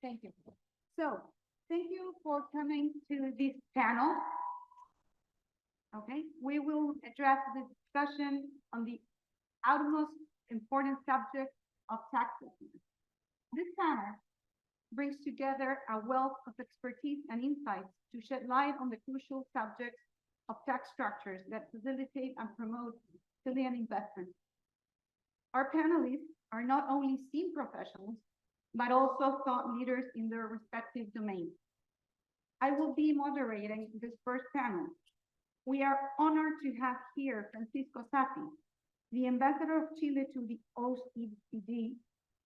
Thank you. So, thank you for coming to this panel. Okay, we will address the discussion on the utmost important subject of taxes. This panel brings together a wealth of expertise and insights to shed light on the crucial subjects of tax structures that facilitate and promote Chilean investment. Our panelists are not only STEAM professionals, but also thought leaders in their respective domains. I will be moderating this first panel. We are honored to have here Francisco Safi, the ambassador of Chile to the OECD.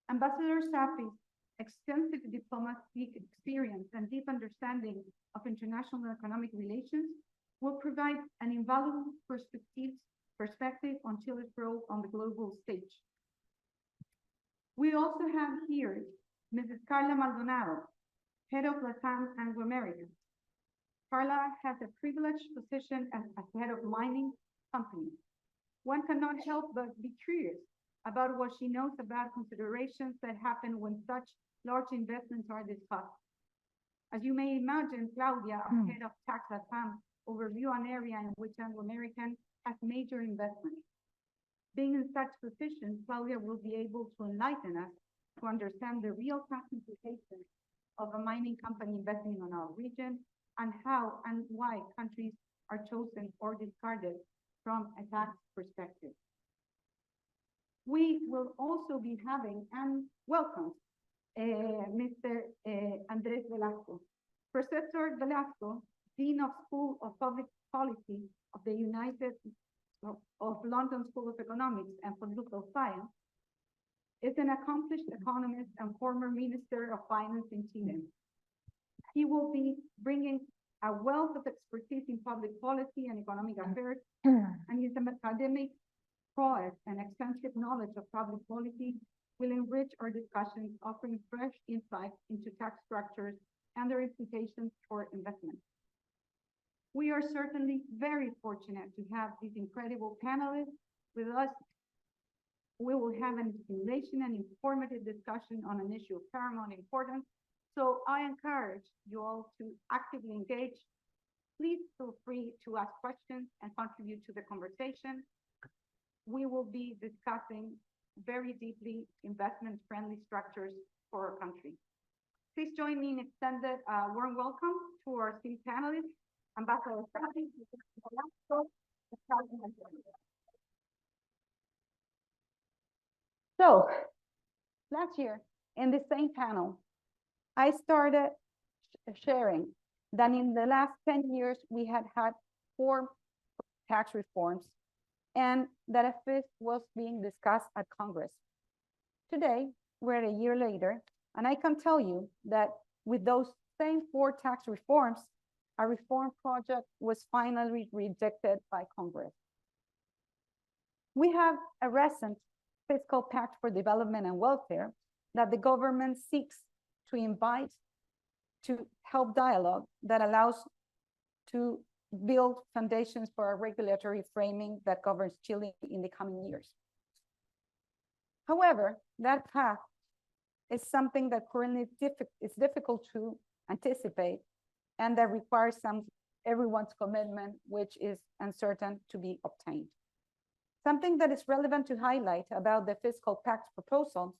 Ambassador Safi's extensive diplomatic experience and deep understanding of international economic relations will provide an invaluable perspective on Chile's role on the global stage. We also have here Mrs. Carla Maldonado, head of LATAM Anglo American. Carla has a privileged position as head of mining company. One cannot help but be curious about what she knows about considerations that happen when such large investments are discussed. As you may imagine, Claudia, head of Tax LATAM, overview an area in which Anglo American has major investments. Being in such position, Claudia will be able to enlighten us to understand the real tax implications of a mining company investing on our region and how and why countries are chosen or discarded from a tax perspective. We will also be having and welcome Mr. Andres Velasco. Professor Velasco, Dean of School of Public Policy of the London School of Economics and Political Science, is an accomplished economist and former Minister of Finance in Chile. He will be bringing a wealth of expertise in public policy and economic affairs, and his academic prowess and extensive knowledge of public policy will enrich our discussions, offering fresh insights into tax structures and their implications for investment. We are certainly very fortunate to have these incredible panelists with us. We will have a stimulation and informative discussion on an issue of paramount importance. So I encourage you all to actively engage. Please feel free to ask questions and contribute to the conversation. We will be discussing very deeply investment-friendly structures for our country. Please join me in extended warm welcome to our esteemed panelists, Ambassador Safi. So, last year, in the same panel, I started sharing that in the last 10 years, we had 4 tax reforms and that a 5th was being discussed at Congress. Today, we're a year later, and I can tell you that with those same 4 tax reforms, a reform project was finally rejected by Congress. We have a recent fiscal pact for development and welfare that the government seeks to invite to help dialogue that allows to build foundations for a regulatory framing that governs Chile in the coming years. However, that path is something that currently is difficult to anticipate and that requires everyone's commitment, which is uncertain to be obtained. Something that is relevant to highlight about the fiscal pact proposal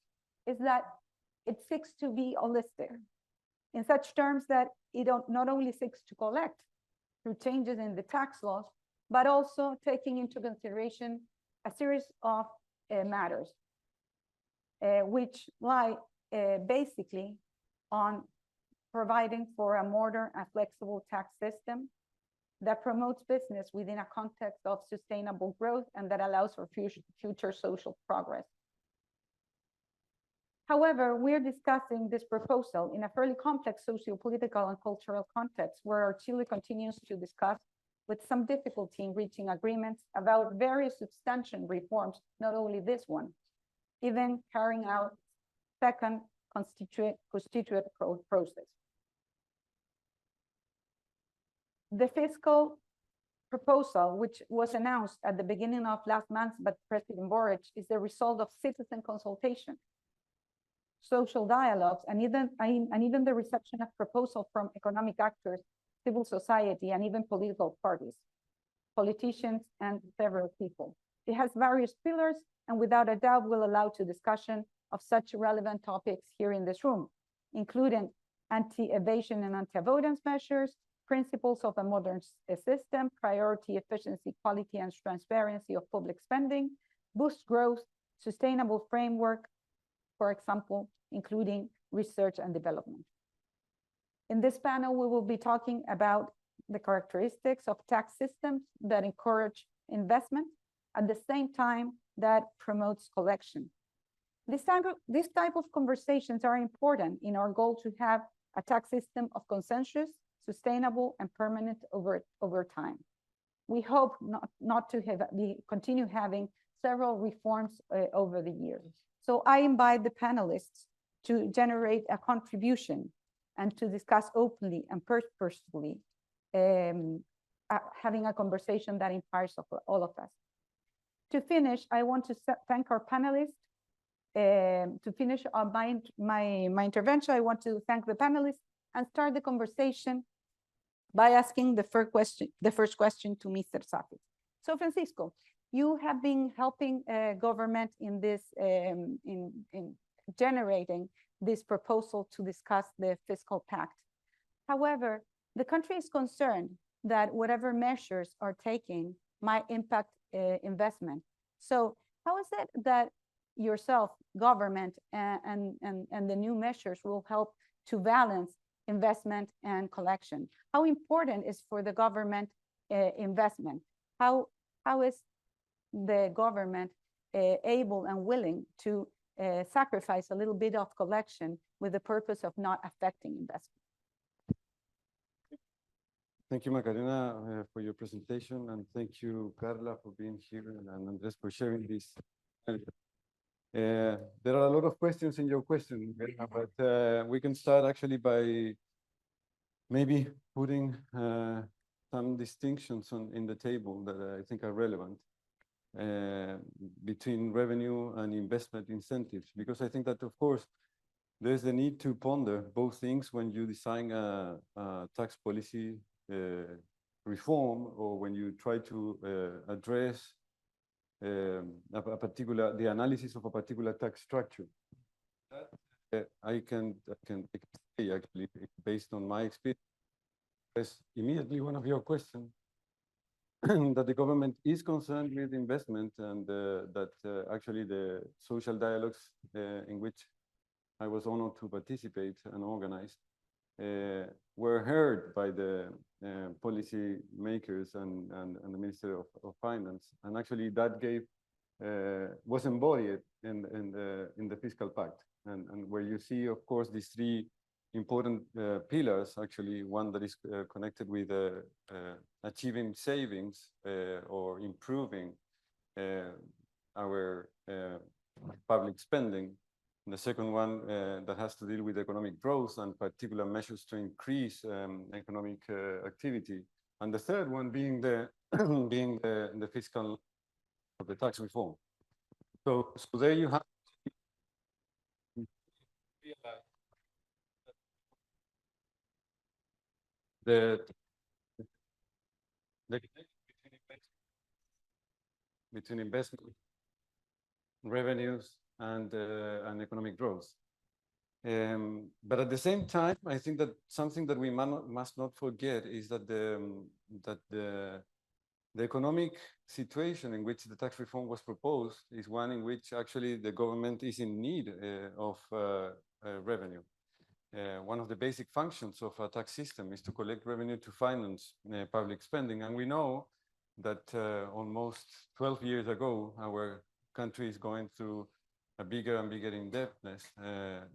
is that it seeks to be holistic in such terms that it not only seeks to collect through changes in the tax laws, but also taking into consideration a series of matters, which lie basically on providing for a modern and flexible tax system that promotes business within a context of sustainable growth and that allows for future social progress. However, we're discussing this proposal in a fairly complex socio-political and cultural context where Chile continues to discuss with some difficulty in reaching agreements about various substantial reforms, not only this one, even carrying out second constituent process. The fiscal proposal, which was announced at the beginning of last month by President Boric, is the result of citizen consultation. social dialogues, and even the reception of proposals from economic actors, civil society, and even political parties, politicians, and several people. It has various pillars, and without a doubt will allow to discussion of such relevant topics here in this room, including anti-evasion and anti-avoidance measures, principles of a modern system, priority, efficiency, quality, and transparency of public spending, boost growth, sustainable framework, for example, including research and development. In this panel, we will be talking about the characteristics of tax systems that encourage investment at the same time that promotes collection. This type of conversations are important in our goal to have a tax system of consensus, sustainable, and permanent over time. We hope not to continue having several reforms over the years. So I invite the panelists to generate a contribution and to discuss openly and purposefully, having a conversation that inspires all of us. To finish, I want to thank our panelists. To finish my intervention, I want to thank the panelists and start the conversation by asking the first question to Mr. Safi. So Francisco, you have been helping government in this in generating this proposal to discuss the fiscal pact. However, the country is concerned that whatever measures are taken might impact investment. So how is it that yourself, government, and the new measures will help to balance investment and collection? How important is for the government investment? How is the government able and willing to sacrifice a little bit of collection with the purpose of not affecting investment? Thank you, Macarena, for your presentation, and thank you, Carla, for being here, and Andres for sharing this. There are a lot of questions in your question, but we can start actually by maybe putting some distinctions in the table that I think are relevant between revenue and investment incentives, because I think that, of course, there's the need to ponder both things when you design a tax policy reform, or when you try to address the analysis of a particular tax structure. I can say, actually, based on my experience, is immediately one of your questions, that the government is concerned with investment, and that actually the social dialogues in which I was honored to participate and organize were heard by the policy makers and the Minister of Finance, and actually that was embodied in the fiscal pact, and where you see, of course, these three important pillars. Actually, one that is connected with achieving savings or improving our public spending. The second one that has to deal with economic growth and particular measures to increase economic activity. And the third one being the fiscal of the tax reform. So there you have the between investment, revenues, and economic growth. But at the same time, I think that something that we must not forget is that the economic situation in which the tax reform was proposed is one in which actually the government is in need of revenue. One of the basic functions of a tax system is to collect revenue to finance public spending. And we know that almost 12 years ago, our country is going through a bigger and bigger indebtedness,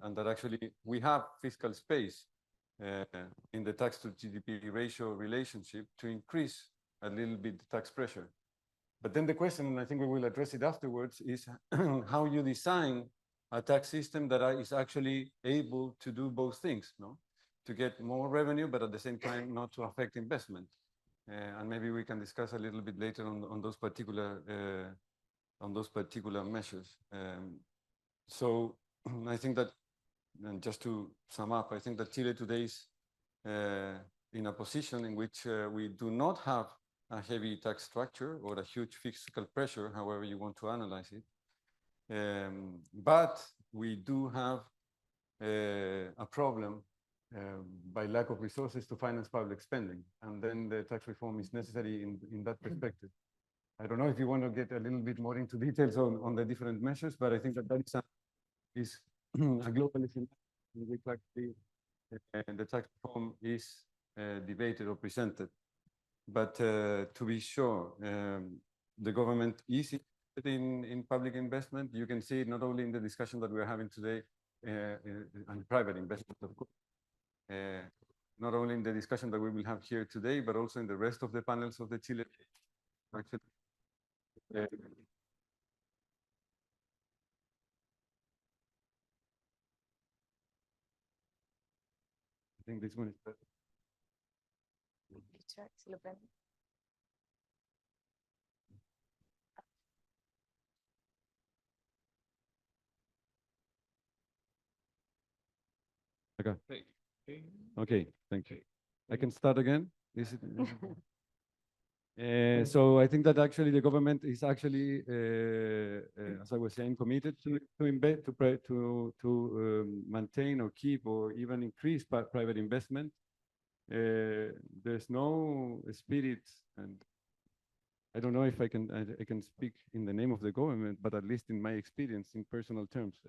and that actually we have fiscal space in the tax to GDP ratio relationship to increase a little bit the tax pressure. But then the question, and I think we will address it afterwards, is how you design a tax system that is actually able to do both things, no? To get more revenue, but at the same time not to affect investment. And maybe we can discuss a little bit later on those particular measures. So I think that and just to sum up, I think that Chile today is in a position in which we do not have a heavy tax structure or a huge fiscal pressure, however you want to analyze it. But we do have a problem by lack of resources to finance public spending. And then the tax reform is necessary in that perspective. I don't know if you want to get a little bit more into details on the different measures, but I think that that is a global issue in which actually the tax reform is debated or presented. But to be sure, the government is interested in public investment. You can see it not only in the discussion that we're having today on private investment, of course. Not only in the discussion that we will have here today, but also in the rest of the panels of the Chile. Actually, I think this one is better. Okay. Okay, thank you. I can start again? So I think that actually the government is actually, as I was saying, committed to invest, to maintain or keep or even increase private investment. There's no spirit, and I don't know if I can speak in the name of the government, but at least in my experience, in personal terms,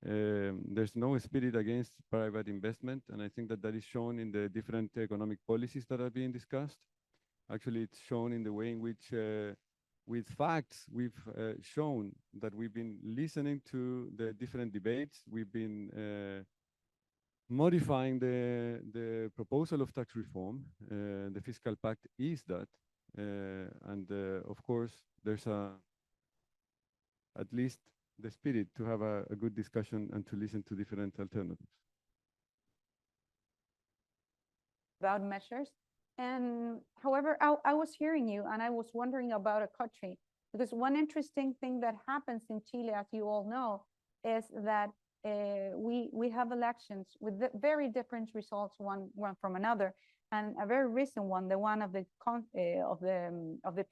there's no spirit against private investment, and I think that that is shown in the different economic policies that are being discussed. Actually, it's shown in the way in which, with facts, we've shown that we've been listening to the different debates. We've been modifying the proposal of tax reform. The fiscal pact is that. And of course, there's at least the spirit to have a good discussion and to listen to different alternatives. About measures. And however, I was hearing you and I was wondering about a country, because one interesting thing that happens in Chile, as you all know, is that we have elections with very different results, one from another. And a very recent one, the one of the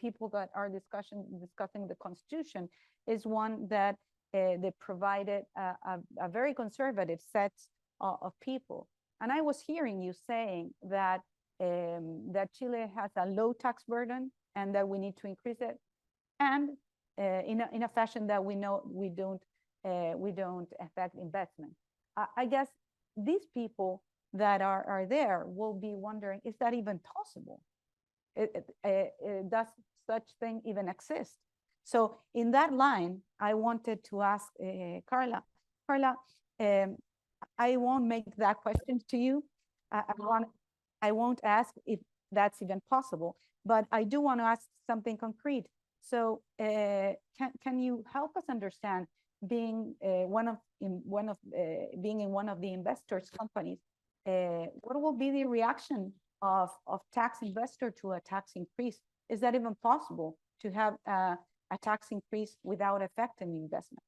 people that are discussing the Constitution, is one that they provided a very conservative set of people. And I was hearing you saying that that Chile has a low tax burden and that we need to increase it, and in a fashion that we know we don't affect investment. I guess these people that are there will be wondering, is that even possible? Does such thing even exist? So in that line, I wanted to ask Carla. Carla, I won't make that question to you. I won't ask if that's even possible, but I do want to ask something concrete. So can you help us understand, being one of the investors' companies, what will be the reaction of tax investor to a tax increase? Is that even possible to have a tax increase without affecting investment?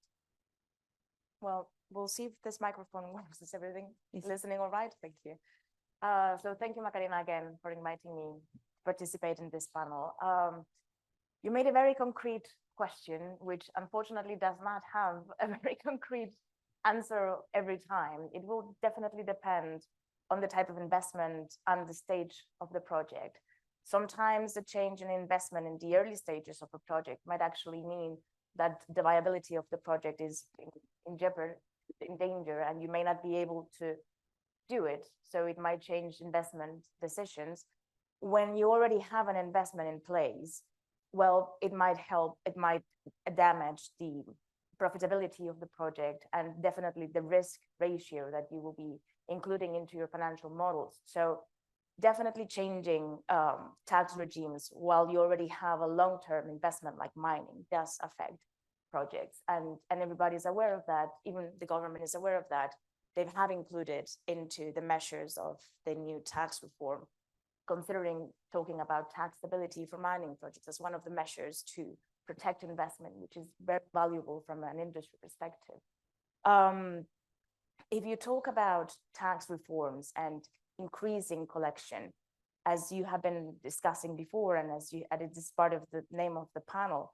Well, we'll see if this microphone works. Is everything listening all right? Thank you. So thank you, Macarena, again, for inviting me to participate in this panel. You made a very concrete question, which unfortunately does not have a very concrete answer every time. It will definitely depend on the type of investment and the stage of the project. Sometimes a change in investment in the early stages of a project might actually mean that the viability of the project is in jeopardy, in danger, and you may not be able to do it. So it might change investment decisions. When you already have an investment in place, well, it might damage the profitability of the project and definitely the risk ratio that you will be including into your financial models. So definitely changing tax regimes while you already have a long-term investment like mining does affect projects, and everybody's aware of that. Even the government is aware of that. They have included into the measures of the new tax reform, considering talking about tax stability for mining projects as one of the measures to protect investment, which is very valuable from an industry perspective. if you talk about tax reforms and increasing collection, as you have been discussing before, and as it is part of the name of the panel,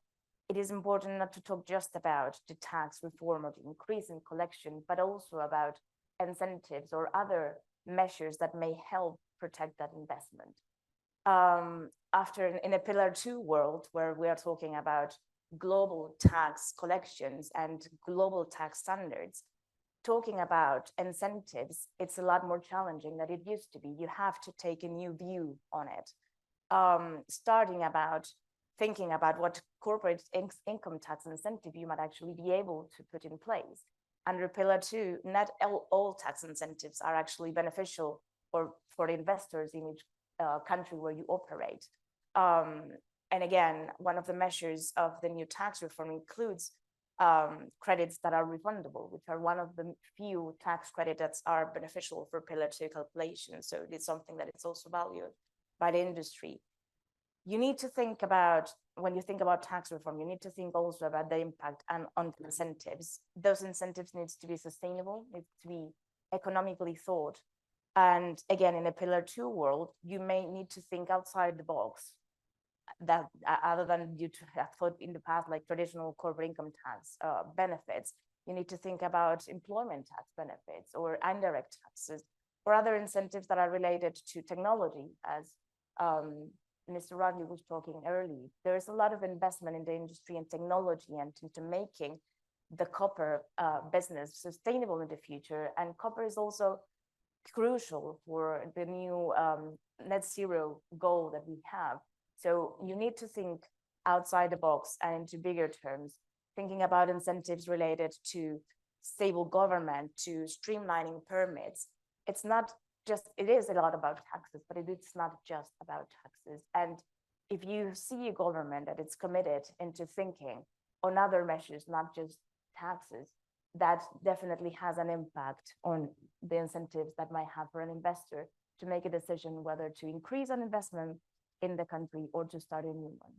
it is important not to talk just about the tax reform or the increase in collection, but also about incentives or other measures that may help protect that investment. In a Pillar 2 world, where we are talking about global tax collections and global tax standards, talking about incentives, it's a lot more challenging than it used to be. You have to take a new view on it. Thinking about what corporate income tax incentive you might actually be able to put in place. Under Pillar 2, not all tax incentives are actually beneficial for investors in each country where you operate. And again, one of the measures of the new tax reform includes credits that are refundable, which are one of the few tax credits that are beneficial for Pillar 2 calculation. So it is something that is also valued by the industry. You need to think about, when you think about tax reform, you need to think also about the impact on incentives. Those incentives need to be sustainable, need to be economically thought. And again, in a Pillar 2 world, you may need to think outside the box, that other than you to have thought in the past, like traditional corporate income tax benefits. You need to think about employment tax benefits or indirect taxes or other incentives that are related to technology, as Mr. Rodney was talking earlier. There is a lot of investment in the industry and technology and into making the copper business sustainable in the future. And copper is also crucial for the new net zero goal that we have. So you need to think outside the box and into bigger terms, thinking about incentives related to stable government, to streamlining permits. It's not just, it is a lot about taxes, but it's not just about taxes. And if you see a government that it's committed into thinking on other measures, not just taxes, that definitely has an impact on the incentives that might have for an investor to make a decision whether to increase an investment in the country or to start a new one.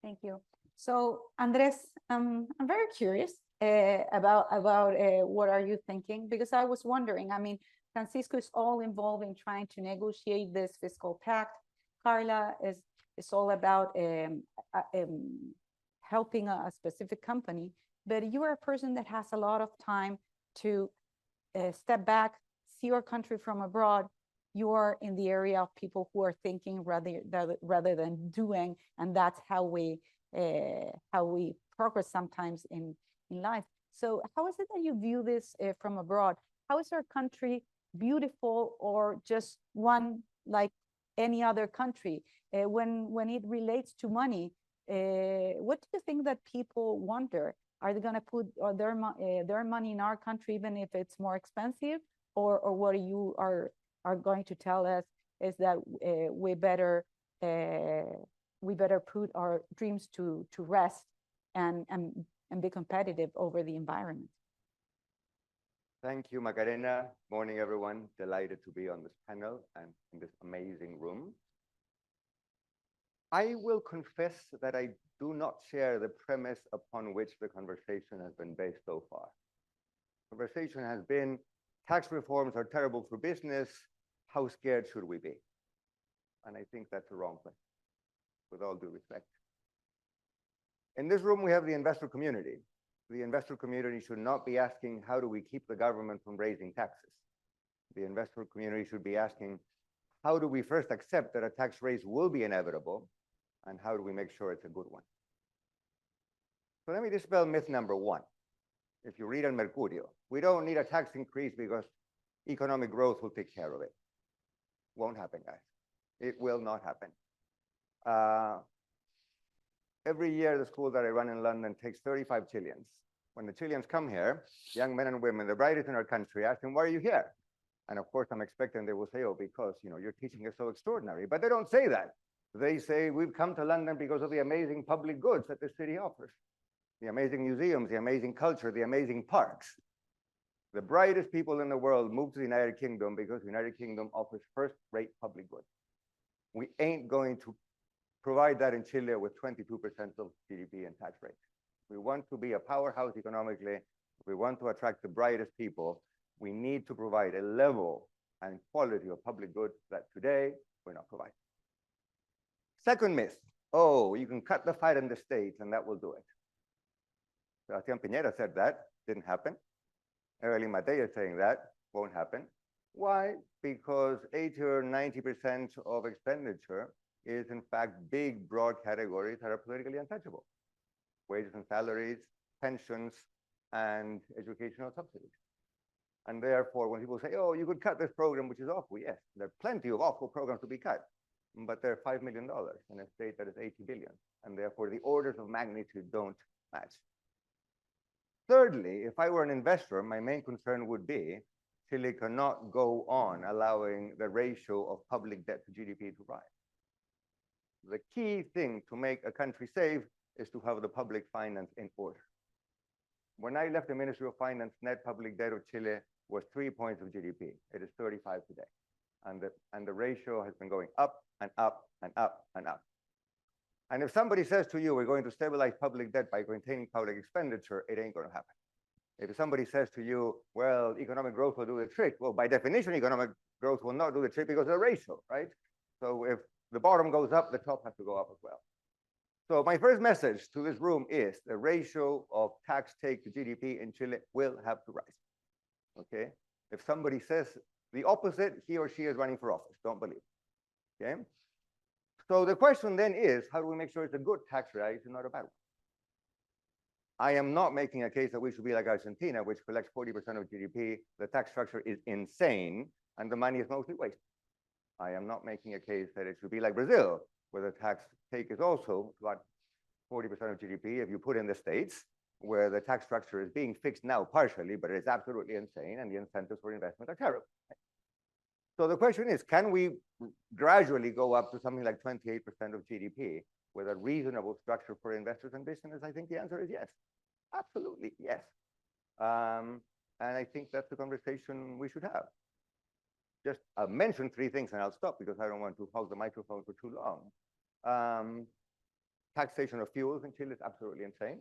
Thank you. So Andres, I'm very curious about what are you thinking? Because I was wondering, I mean, Francisco is all involved in trying to negotiate this fiscal pact. Carla is all about helping a specific company, but you are a person that has a lot of time to step back, see your country from abroad. You are in the area of people who are thinking rather than doing, and that's how we progress sometimes in life. So how is it that you view this from abroad? How is our country beautiful or just one like any other country? When it relates to money, what do you think that people wonder? Are they going to put their money in our country even if it's more expensive, or what you are going to tell us is that we better put our dreams to rest and be competitive over the environment? Thank you, Macarena. Morning, everyone. Delighted to be on this panel and in this amazing room. I will confess that I do not share the premise upon which the conversation has been based so far. Conversation has been, tax reforms are terrible for business. How scared should we be? And I think that's the wrong place, with all due respect. In this room, we have the investor community. The investor community should not be asking, how do we keep the government from raising taxes? The investor community should be asking, how do we first accept that a tax raise will be inevitable? And how do we make sure it's a good one? So let me dispel myth number one. If you read on Mercurio, we don't need a tax increase because economic growth will take care of it. Won't happen, guys. It will not happen. Every year, the school that I run in London takes 35 Chileans. When the Chileans come here, young men and women, the brightest in our country, ask them, why are you here? And of course, I'm expecting they will say, oh, because your teaching is so extraordinary. But they don't say that. They say, we've come to London because of the amazing public goods that the city offers. The amazing museums, the amazing culture, the amazing parks. The brightest people in the world move to the United Kingdom because the United Kingdom offers first-rate public goods. We ain't going to provide that in Chile with 22% of GDP and tax rates. We want to be a powerhouse economically. We want to attract the brightest people. We need to provide a level and quality of public goods that today we're not providing. Second myth, oh, you can cut the fat in the states and that will do it. Sebastián Piñera said that, didn't happen. Early Matei is saying that, won't happen. Why? Because 80 or 90% of expenditure is in fact big, broad categories that are politically untouchable. Wages and salaries, pensions, and educational subsidies. And therefore, when people say, oh, you could cut this program, which is awful, yes, there are plenty of awful programs to be cut, but they're $5 million in a state that is 80 billion. And therefore, the orders of magnitude don't match. Thirdly, if I were an investor, my main concern would be Chile cannot go on allowing the ratio of public debt to GDP to rise. The key thing to make a country safe is to have the public finance in order. When I left the Ministry of Finance, net public debt of Chile was 3 points of GDP. It is 35 today. And the ratio has been going up and up and up and up. And if somebody says to you, we're going to stabilize public debt by containing public expenditure, it ain't going to happen. If somebody says to you, well, economic growth will do the trick, well, by definition, economic growth will not do the trick because of the ratio, right? So if the bottom goes up, the top has to go up as well. So my first message to this room is the ratio of tax take to GDP in Chile will have to rise, okay? If somebody says the opposite, he or she is running for office, don't believe, okay? So the question then is, how do we make sure it's a good tax rise and not a bad one? I am not making a case that we should be like Argentina, which collects 40% of GDP. The tax structure is insane, and the money is mostly wasted. I am not making a case that it should be like Brazil, where the tax take is also about 40% of GDP if you put in the states, where the tax structure is being fixed now partially, but it is absolutely insane, and the incentives for investment are terrible. So the question is, can we gradually go up to something like 28% of GDP with a reasonable structure for investors and business? I think the answer is yes. Absolutely, yes. And I think that's the conversation we should have. Just I'll mention 3 things and I'll stop because I don't want to hold the microphone for too long. Taxation of fuels in Chile is absolutely insane.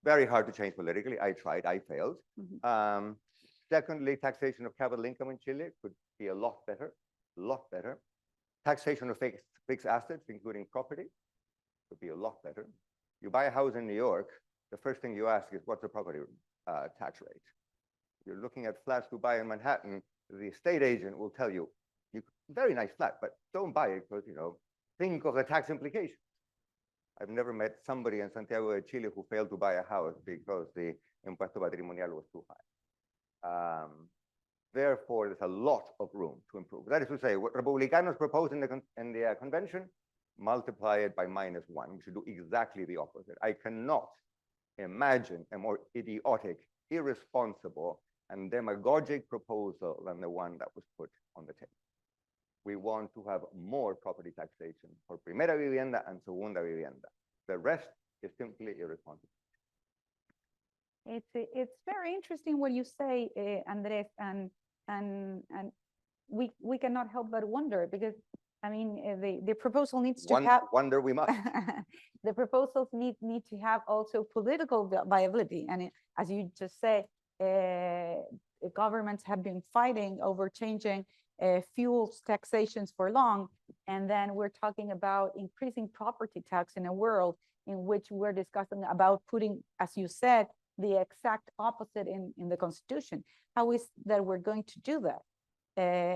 Very hard to change politically. I tried, I failed. Secondly, taxation of capital income in Chile could be a lot better, Taxation of fixed assets, including property, could be a lot better. You buy a house in New York, the first thing you ask is, what's the property tax rate? You're looking at flats to buy in Manhattan, the estate agent will tell you, very nice flat, but don't buy it because, think of the tax implications. I've never met somebody in Santiago de Chile who failed to buy a house because the impuesto patrimonial was too high. Therefore, there's a lot of room to improve. That is to say, what Republicanos proposed in the convention, multiply it by -1. We should do exactly the opposite. I cannot imagine a more idiotic, irresponsible, and demagogic proposal than the one that was put on the table. We want to have more property taxation for primera vivienda and segunda vivienda. The rest is simply irresponsible. It's very interesting what you say, Andres, and we cannot help but wonder because I mean the proposal needs to have wonder we must. The proposals need to have also political viability, and as you just say, governments have been fighting over changing fuels taxations for long, and then we're talking about increasing property tax in a world in which we're discussing about putting, as you said, the exact opposite in the Constitution. How is that we're going to do that?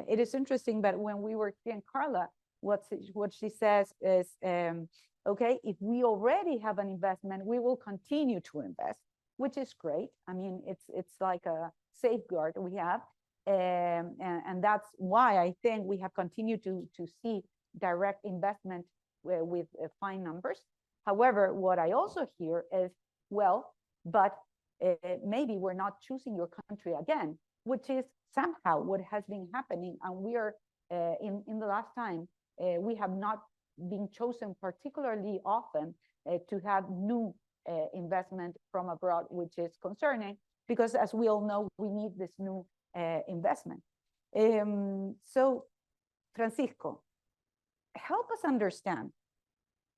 It is interesting that when we were here in Carla, what she says is, okay, if we already have an investment, we will continue to invest, which is great. I mean, it's like a safeguard we have. And that's why I think we have continued to see direct investment with fine numbers. However, what I also hear is, well, but maybe we're not choosing your country again, which is somehow what has been happening. And we are in the last time, we have not been chosen particularly often to have new investment from abroad, which is concerning because as we all know, we need this new investment. So Francisco, help us understand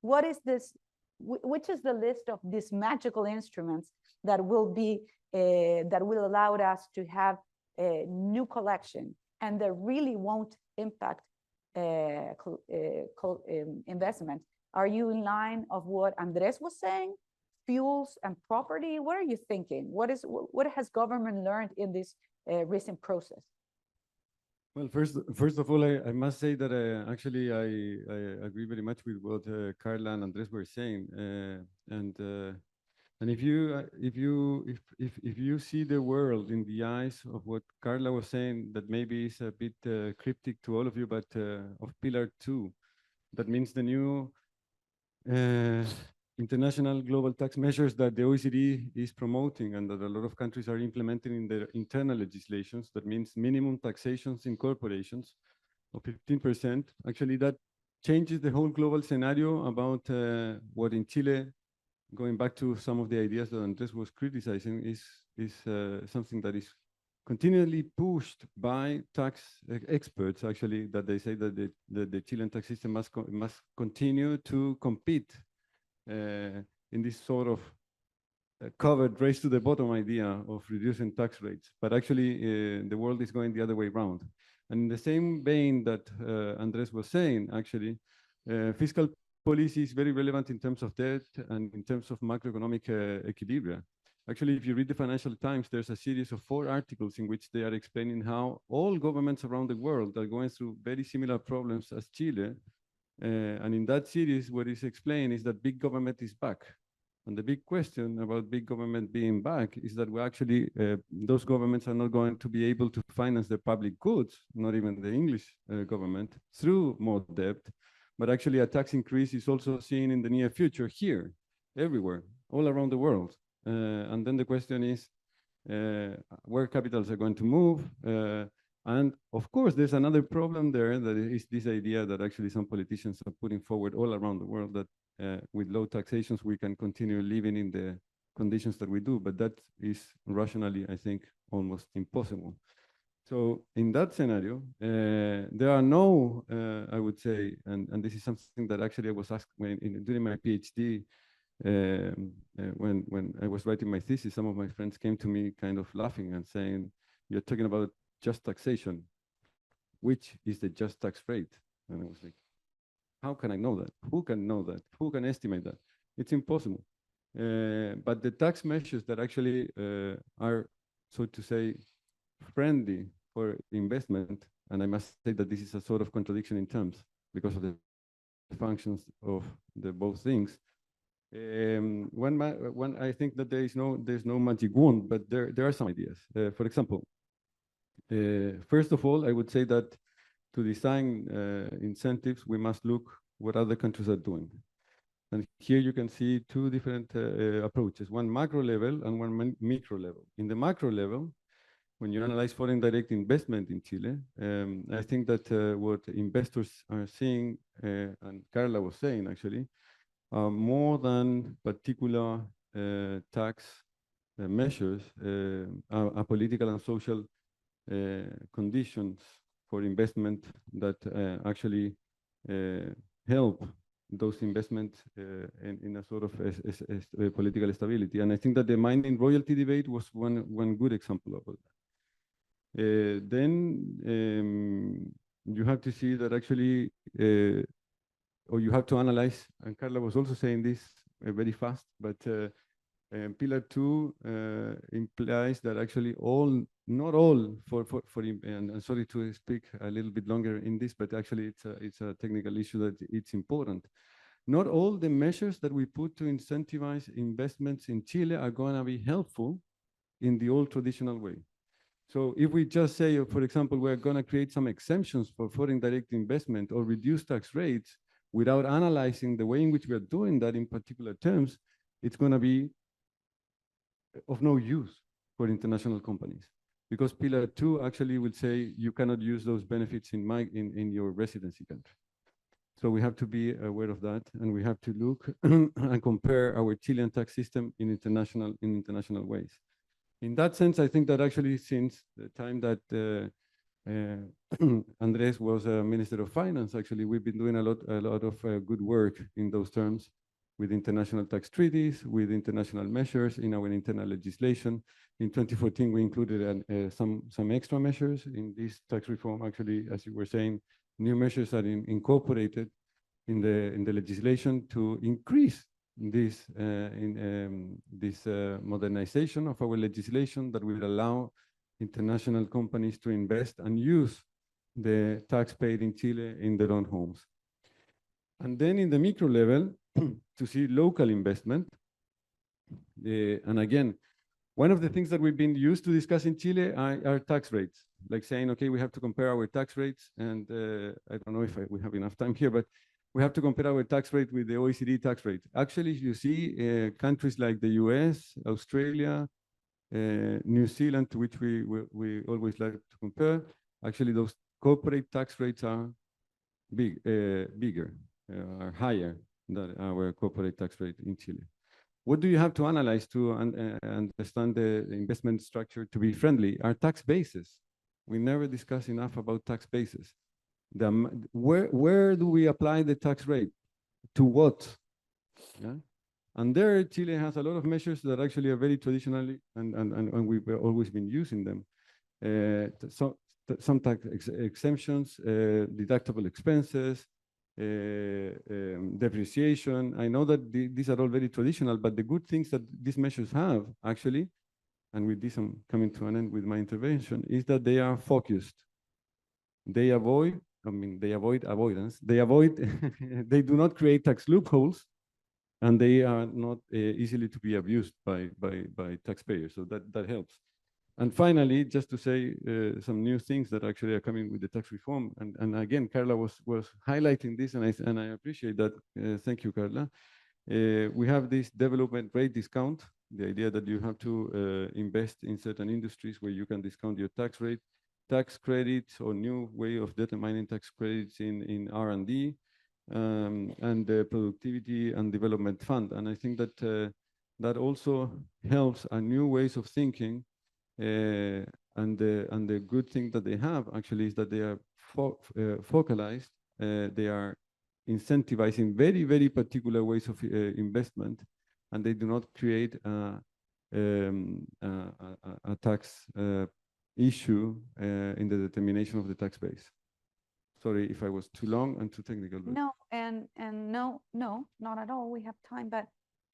what is this, which is the list of these magical instruments that will be that will allow us to have new collection, and that really won't impact investment. Are you in line of what Andres was saying? Fuels and property, what are you thinking? What has government learned in this recent process? Well, first of all, I must say that actually I agree very much with what Carla and Andres were saying, and if you see the world in the eyes of what Carla was saying, that maybe is a bit cryptic to all of you, but of Pillar 2, that means the new international global tax measures that the OECD is promoting and that a lot of countries are implementing in their internal legislations. That means minimum taxations in corporations of 15%. Actually, that changes the whole global scenario about what in Chile, going back to some of the ideas that Andres was criticizing, is something that is continually pushed by tax experts, actually, that they say that the Chilean tax system must continue to compete in this sort of covered race to the bottom idea of reducing tax rates. But actually, the world is going the other way around. And in the same vein that Andres was saying, actually, fiscal policy is very relevant in terms of debt and in terms of macroeconomic equilibria. Actually, if you read the Financial Times, there's a series of 4 articles in which they are explaining how all governments around the world are going through very similar problems as Chile. And in that series, what is explained is that big government is back. And the big question about big government being back is that we actually, those governments are not going to be able to finance their public goods, not even the English government, through more debt. But actually a tax increase is also seen in the near future here, everywhere, all around the world. And then the question is where capitals are going to move. And of course, there's another problem there, that is this idea that actually some politicians are putting forward all around the world, that with low taxations, we can continue living in the conditions that we do. But that is rationally, I think, almost impossible. So in that scenario, there are no, I would say, and this is something that actually I was asked during my PhD, when I was writing my thesis, some of my friends came to me kind of laughing and saying, "You're talking about just taxation. Which is the just tax rate?" And I was like, how can I know that? Who can know that? Who can estimate that? It's impossible. But the tax measures that actually are, so to say, friendly for investment, and I must say that this is a sort of contradiction in terms because of the functions of the both things. One, I think that there's no magic wand, but there are some ideas. For example, first of all, I would say that to design incentives, we must look what other countries are doing. And here you can see 2 different approaches, one macro level and one micro level. In the macro level, when you analyze foreign direct investment in Chile, I think that what investors are seeing, and Carla was saying actually, are more than particular tax measures, are political and social conditions for investment that actually help those investments in a sort of political stability. And I think that the mining royalty debate was one good example of it. Then you have to see that actually, or you have to analyze, and Carla was also saying this very fast, but Pillar 2 implies that actually not all and sorry to speak a little bit longer in this, but actually it's a technical issue that it's important. Not all the measures that we put to incentivize investments in Chile are going to be helpful in the old traditional way. So if we just say, for example, we're going to create some exemptions for foreign direct investment or reduce tax rates without analyzing the way in which we are doing that in particular terms, it's going to be of no use for international companies, because Pillar 2 actually will say you cannot use those benefits in your residency country. So we have to be aware of that, and we have to look and compare our Chilean tax system in international ways. In that sense, I think that actually since the time that Andres was Minister of Finance, actually we've been doing a lot of good work in those terms. with international tax treaties, with international measures in our internal legislation. In 2014, we included some extra measures in this tax reform. Actually, as you were saying, new measures are incorporated in the legislation to increase this modernization of our legislation that will allow international companies to invest and use the tax paid in Chile in their own homes. And then in the micro level, to see local investment. And again, one of the things that we've been used to discuss in Chile are tax rates, like saying, okay, we have to compare our tax rates. And I don't know if we have enough time here, but we have to compare our tax rate with the OECD tax rate. Actually, you see countries like the US, Australia, New Zealand, to which we always like to compare, actually those corporate tax rates are bigger, are higher than our corporate tax rate in Chile. What do you have to analyze to understand the investment structure to be friendly? Are tax bases. We never discuss enough about tax bases. Where do we apply the tax rate? To what? Yeah? And there, Chile has a lot of measures that actually are very traditionally, and we've always been using them. Some tax exemptions, deductible expenses, depreciation. I know that these are all very traditional, but the good things that these measures have actually, and with this I'm coming to an end with my intervention, is that they are focused. They avoid avoidance. They avoid, they do not create tax loopholes, and they are not easily to be abused by taxpayers. So that helps. And finally, just to say some new things that actually are coming with the tax reform. And again, Carla was highlighting this, and I appreciate that. Thank you, Carla. We have this development rate discount, the idea that you have to invest in certain industries where you can discount your tax rate, tax credits, or new way of determining tax credits in R&D, and the productivity and development fund. And I think that that also helps a new ways of thinking. And the good thing that they have actually is that they are focalized. They are incentivizing very, very particular ways of investment, and they do not create a tax issue in the determination of the tax base. Sorry if I was too long and too technical. But No, and no, not at all. We have time, but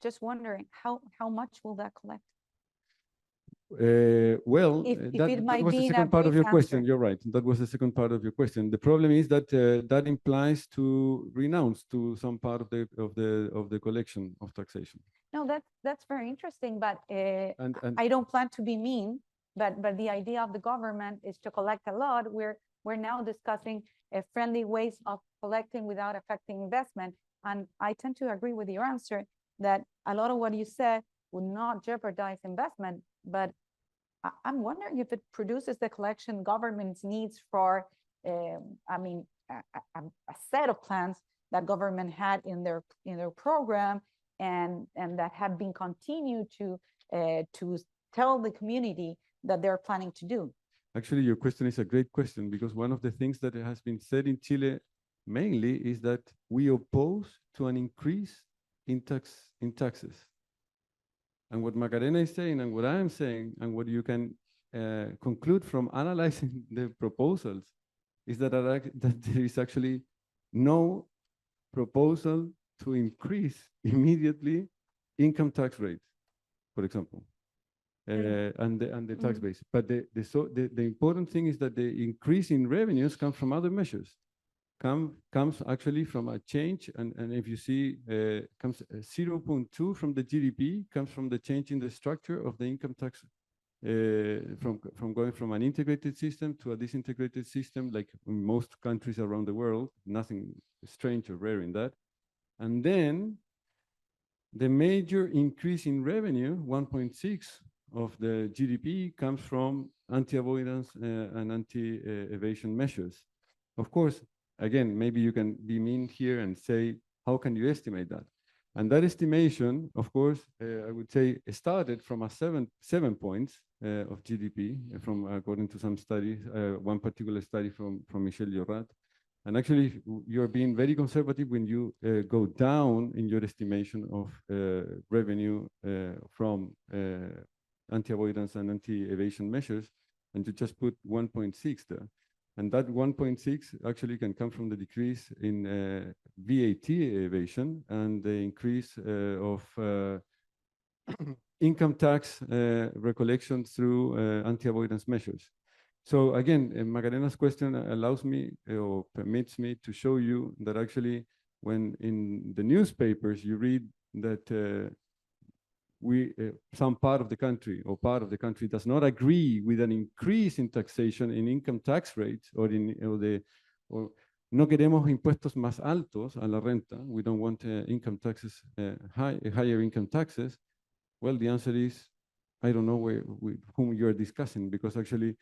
just wondering how much will that collect? Well, If that it might was be the in a second part of brief your question. answer. You're right. That was the second part of your question. The problem is that that implies to renounce to some part of the collection of taxation. No, that's very interesting, but And I don't plan to be mean, but the idea of the government is to collect a lot. We're now discussing friendly ways of collecting without affecting investment. And I tend to agree with your answer that a lot of what you said would not jeopardize investment, but I'm wondering if it produces the collection government's needs for, I mean, a set of plans that government had in their program, and that have been continued to tell the community that they're planning to do. actually, your question is a great question, because one of the things that has been said in Chile mainly is that we oppose to an increase in taxes. And what Macarena is saying, and what I am saying, and what you can conclude from analyzing the proposals, is that there is actually no proposal to increase immediately income tax rates, for example, and the tax base. But the important thing is that the increase in revenues comes from other measures. Comes actually from a change, and if you see, comes 0.2 from the GDP, comes from the change in the structure of the income tax, from going from an integrated system to a disintegrated system, like in most countries around the world. Nothing strange or rare in that. And then the major increase in revenue, 1.6 of the GDP, comes from anti-avoidance and anti-evasion measures. Of course, again, maybe you can be mean here and say, how can you estimate that? And that estimation, of course, I would say started from a 7 points of GDP, from according to some studies, one particular study from Michel Llorat, And actually, you're being very conservative when you go down in your estimation of revenue from anti-avoidance and anti-evasion measures, and you just put 1.6 there. And that 1.6 actually can come from the decrease in VAT evasion and the increase of income tax recollection through anti-avoidance measures. So again, Magarena's question allows me or permits me to show you that actually when in the newspapers you read that some part of the country or part of the country does not agree with an increase in taxation in income tax rates or no queremos impuestos más altos a la renta, we don't want income taxes, higher income taxes. Well, the answer is, I don't know with whom you're discussing, because actually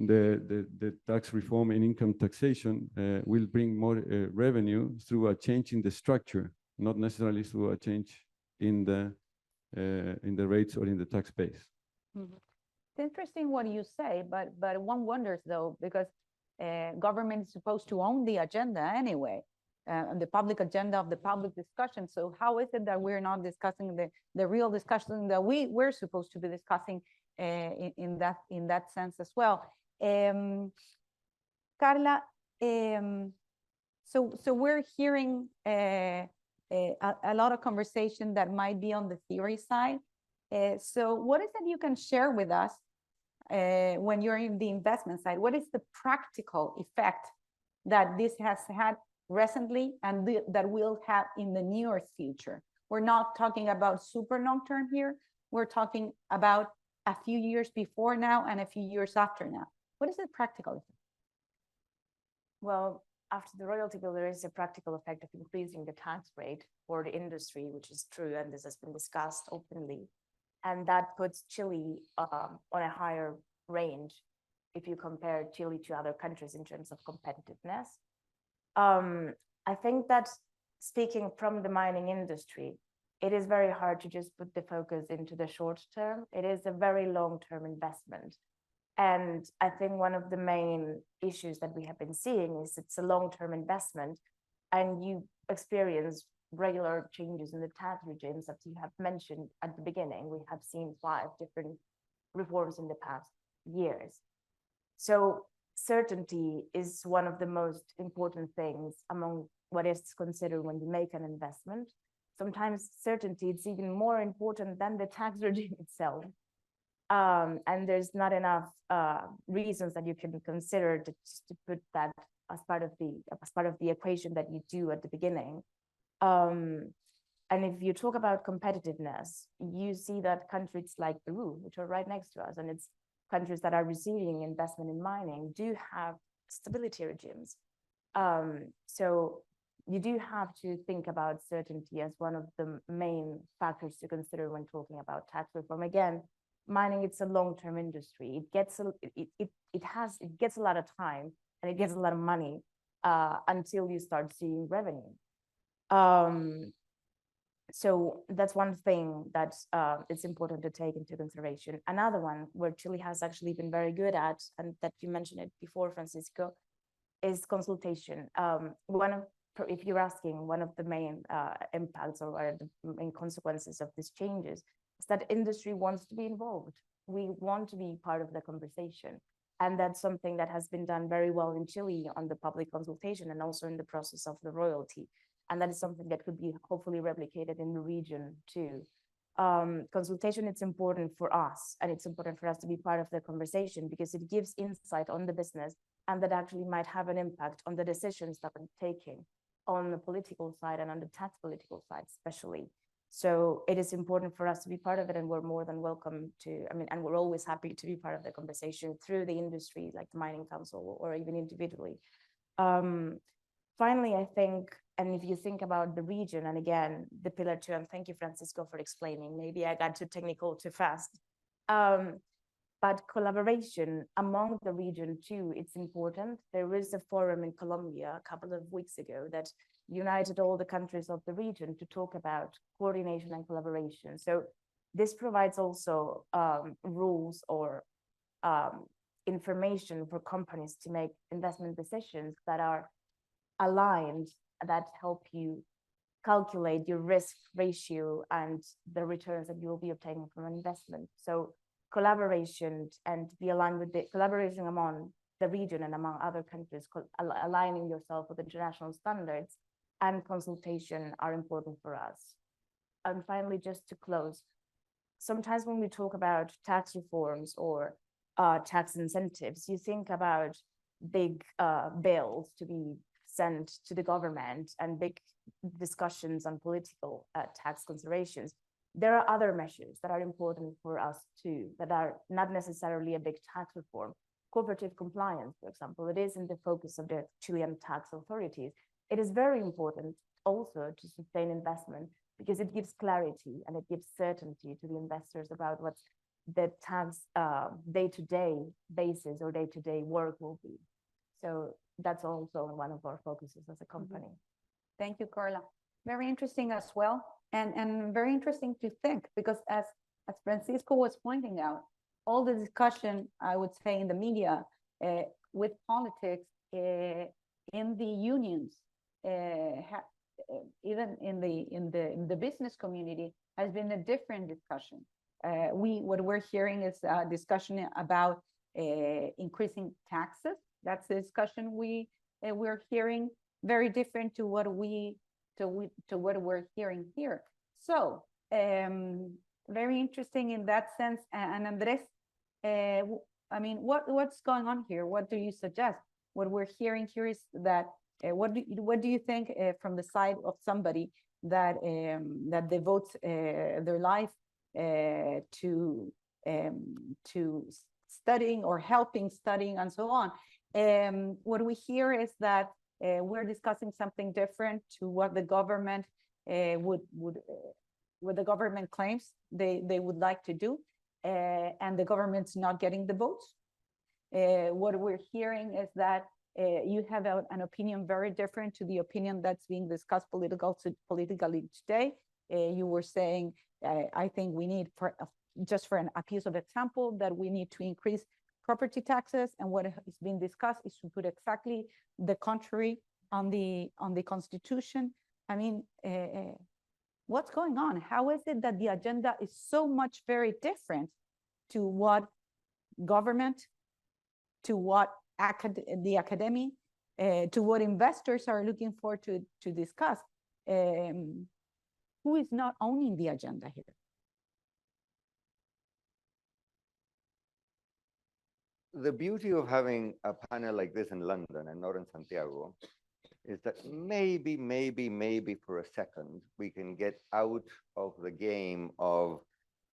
the tax reform and income taxation will bring more revenue through a change in the structure, not necessarily through a change in the rates or in the tax base. Mhm. It's interesting what you say, but one wonders though, because government is supposed to own the agenda anyway, the public agenda of the public discussion. So how is it that we're not discussing the real discussion that we're supposed to be discussing in that sense as well? Carla, so we're hearing a lot of conversation that might be on the theory side. So what is it you can share with us when you're in the investment side? What is the practical effect that this has had recently and that will have in the near future? We're not talking about super long term here. We're talking about a few years before now and a few years after now. What is the practical effect? Well, after the royalty bill, there is a practical effect of increasing the tax rate for the industry, which is true, and this has been discussed openly. And that puts Chile on a higher range if you compare Chile to other countries in terms of competitiveness. I think that speaking from the mining industry, it is very hard to just put the focus into the short term. It is a very long-term investment. And I think one of the main issues that we have been seeing is it's a long-term investment, and you experience regular changes in the tax regimes that you have mentioned at the beginning. We have seen 5 different reforms in the past years. So certainty is one of the most important things among what is considered when you make an investment. Sometimes certainty is even more important than the tax regime itself. And there's not enough reasons that you can consider to put that as part of the equation that you do at the beginning. And if you talk about competitiveness, you see that countries like Peru, which are right next to us, and it's countries that are receiving investment in mining, do have stability regimes. So you do have to think about certainty as one of the main factors to consider when talking about tax reform. Again, mining, it's a long-term industry. It gets a lot of time and it gets a lot of money until you start seeing revenue. So that's one thing that it's important to take into consideration. Another one where Chile has actually been very good at, and that you mentioned it before, Francisco, is consultation. If you're asking, one of the main impacts or what are the main consequences of these changes is that industry wants to be involved. We want to be part of the conversation. And that's something that has been done very well in Chile on the public consultation and also in the process of the royalty. And that is something that could be hopefully replicated in the region too. Consultation, it's important for us, and it's important for us to be part of the conversation because it gives insight on the business, and that actually might have an impact on the decisions that we're taking on the political side and on the tax political side, especially. So it is important for us to be part of it, and we're more than welcome to, and we're always happy to be part of the conversation through the industry, like the Mining Council, or even individually. Finally, I think, and if you think about the region, and again, the Pillar 2, and thank you, Francisco, for explaining, maybe I got too technical too fast. But collaboration among the region too, it's important. There is a forum in Colombia a couple of weeks ago that united all the countries of the region to talk about coordination and collaboration. So this provides also rules or information for companies to make investment decisions that are aligned that help you calculate your risk ratio and the returns that you will be obtaining from an investment. So collaboration and be aligned with the collaboration among the region and among other countries, aligning yourself with international standards and consultation are important for us. And finally, just to close, sometimes when we talk about tax reforms or tax incentives, you think about big bills to be sent to the government and big discussions on political tax considerations. There are other measures that are important for us too, that are not necessarily a big tax reform. Cooperative compliance, for example, it is in the focus of the Chilean tax authorities. It is very important also to sustain investment because it gives clarity and it gives certainty to the investors about what the tax day-to-day basis or day-to-day work will be. So that's also one of our focuses as a company. Thank you, Carla. Very interesting as well. And very interesting to think because as Francisco was pointing out, all the discussion, I would say, in the media with politics in the unions, even in the business community, has been a different discussion. What we're hearing is a discussion about increasing taxes. That's the discussion we're hearing, very different to what we're hearing here. So very interesting in that sense. And Andres, I mean, what's going on here? What do you suggest? What we're hearing here is that what do you think from the side of somebody that that devotes their life to studying or helping studying and so on? What we hear is that we're discussing something different to what the government what the government claims they would like to do, and the government's not getting the votes. What we're hearing is that you have an opinion very different to the opinion that's being discussed politically today. You were saying, I think we need, just for a piece of example, that we need to increase property taxes, and what is being discussed is to put exactly the contrary on the Constitution. I mean, what's going on? How is it that the agenda is so much very different to what government, to what the academy, to what investors are looking for to discuss? Who is not owning the agenda here? The beauty of having a panel like this in London and not in Santiago is that maybe for a second, we can get out of the game of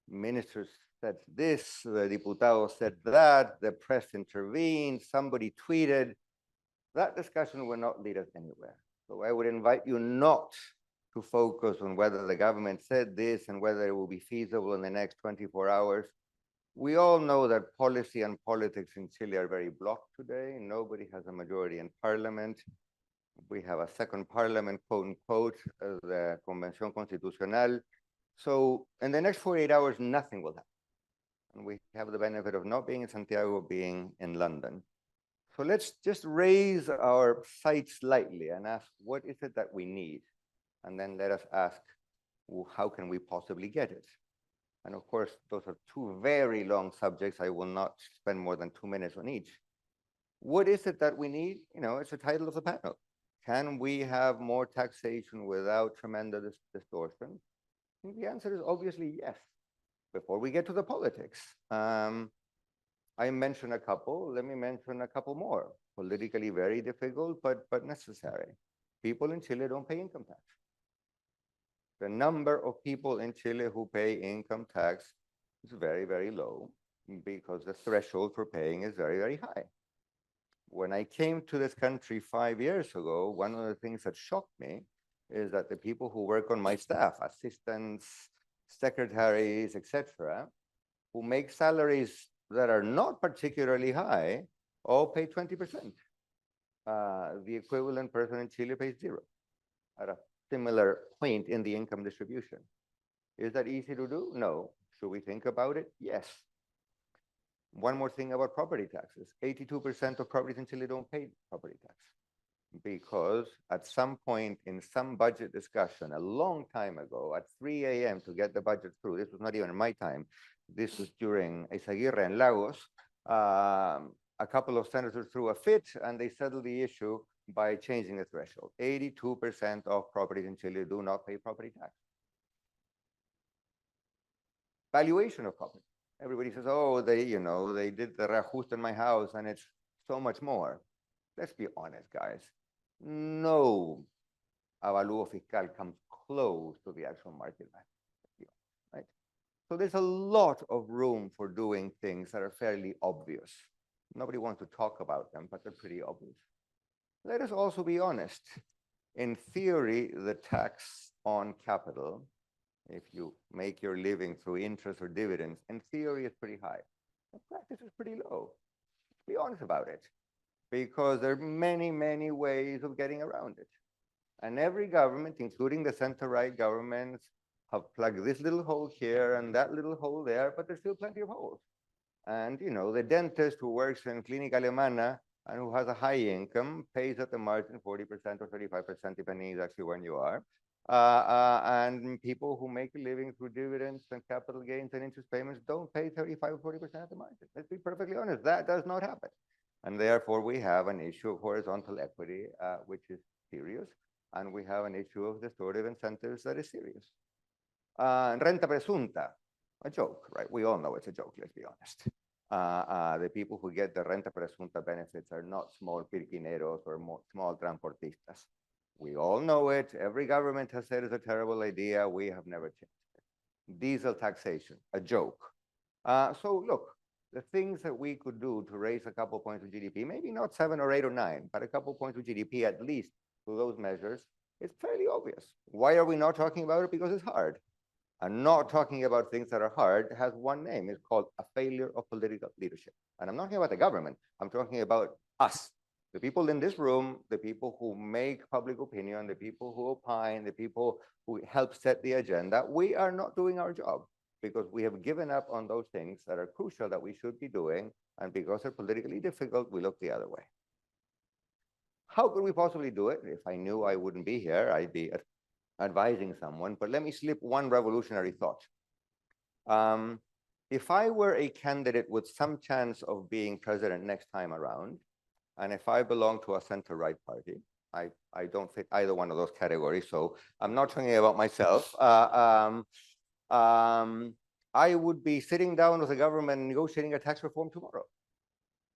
ministers said this, the diputado said that, the press intervened, somebody tweeted. That discussion will not lead us anywhere. So I would invite you not to focus on whether the government said this and whether it will be feasible in the next 24 hours. We all know that policy and politics in Chile are very blocked today. Nobody has a majority in parliament. We have a second parliament, quote unquote, the Convención Constitucional. So in the next 48 hours, nothing will happen. And we have the benefit of not being in Santiago, being in London. So let's just raise our sights slightly and ask, what is it that we need? And then let us ask, well, how can we possibly get it? And of course, those are two very long subjects. I will not spend more than 2 minutes on each. What is it that we need? You know, it's the title of the panel. Can we have more taxation without tremendous distortion? The answer is obviously yes. Before we get to the politics, I mentioned a couple. Let me mention a couple more. Politically very difficult, but necessary. People in Chile don't pay income tax. The number of people in Chile who pay income tax is very, very low because the threshold for paying is very, very high. When I came to this country 5 years ago, one of the things that shocked me is that the people who work on my staff, assistants, secretaries, etc., who make salaries that are not particularly high, all pay 20%. The equivalent person in Chile pays 0 at a similar point in the income distribution. Is that easy to do? No. Should we think about it? Yes. One more thing about property taxes. 82% of properties in Chile don't pay property tax. because at some point in some budget discussion a long time ago at 3 a.m. to get the budget through, this was not even in my time, this was during Eizaguirre and Lagos, a couple of senators threw a fit and they settled the issue by changing the threshold. 82% of properties in Chile do not pay property tax. Valuation of property. Everybody says, oh, they did the reajuste in my house and it's so much more. Let's be honest, guys. No avalúo fiscal comes close to the actual market value, right? So there's a lot of room for doing things that are fairly obvious. Nobody wants to talk about them, but they're pretty obvious. Let us also be honest. In theory, the tax on capital, if you make your living through interest or dividends, in theory, it's pretty high. In practice, it's pretty low. Be honest about it, because there are many, many ways of getting around it. And every government, including the center-right governments, have plugged this little hole here and that little hole there, but there's still plenty of holes. And, the dentist who works in Clínica Alemana and who has a high income pays at the margin 40% or 35%, depending exactly when you are. And people who make a living through dividends and capital gains and interest payments don't pay 35 or 40% at the margin. Let's be perfectly honest, that does not happen. And therefore, we have an issue of horizontal equity, which is serious. And we have an issue of distortive incentives that is serious. Renta presunta, a joke, right? We all know it's a joke, let's be honest. The people who get the renta presunta benefits are not small pirquineros or small transportistas. We all know it. Every government has said it's a terrible idea. We have never changed it. Diesel taxation, a joke. So look, the things that we could do to raise a couple points of GDP, maybe not 7 or 8 or 9, but a couple points of GDP at least through those measures, it's fairly obvious. Why are we not talking about it? Because it's hard. And not talking about things that are hard has one name. It's called a failure of political leadership. And I'm not talking about the government. I'm talking about us, the people in this room, the people who make public opinion, the people who opine, the people who help set the agenda. We are not doing our job because we have given up on those things that are crucial that we should be doing. And because they're politically difficult, we look the other way. How could we possibly do it? If I knew I wouldn't be here, I'd be advising someone, but let me slip one revolutionary thought. If I were a candidate with some chance of being president next time around, and if I belong to a center-right party, I don't fit either one of those categories, so I'm not talking about myself. I would be sitting down with the government and negotiating a tax reform tomorrow.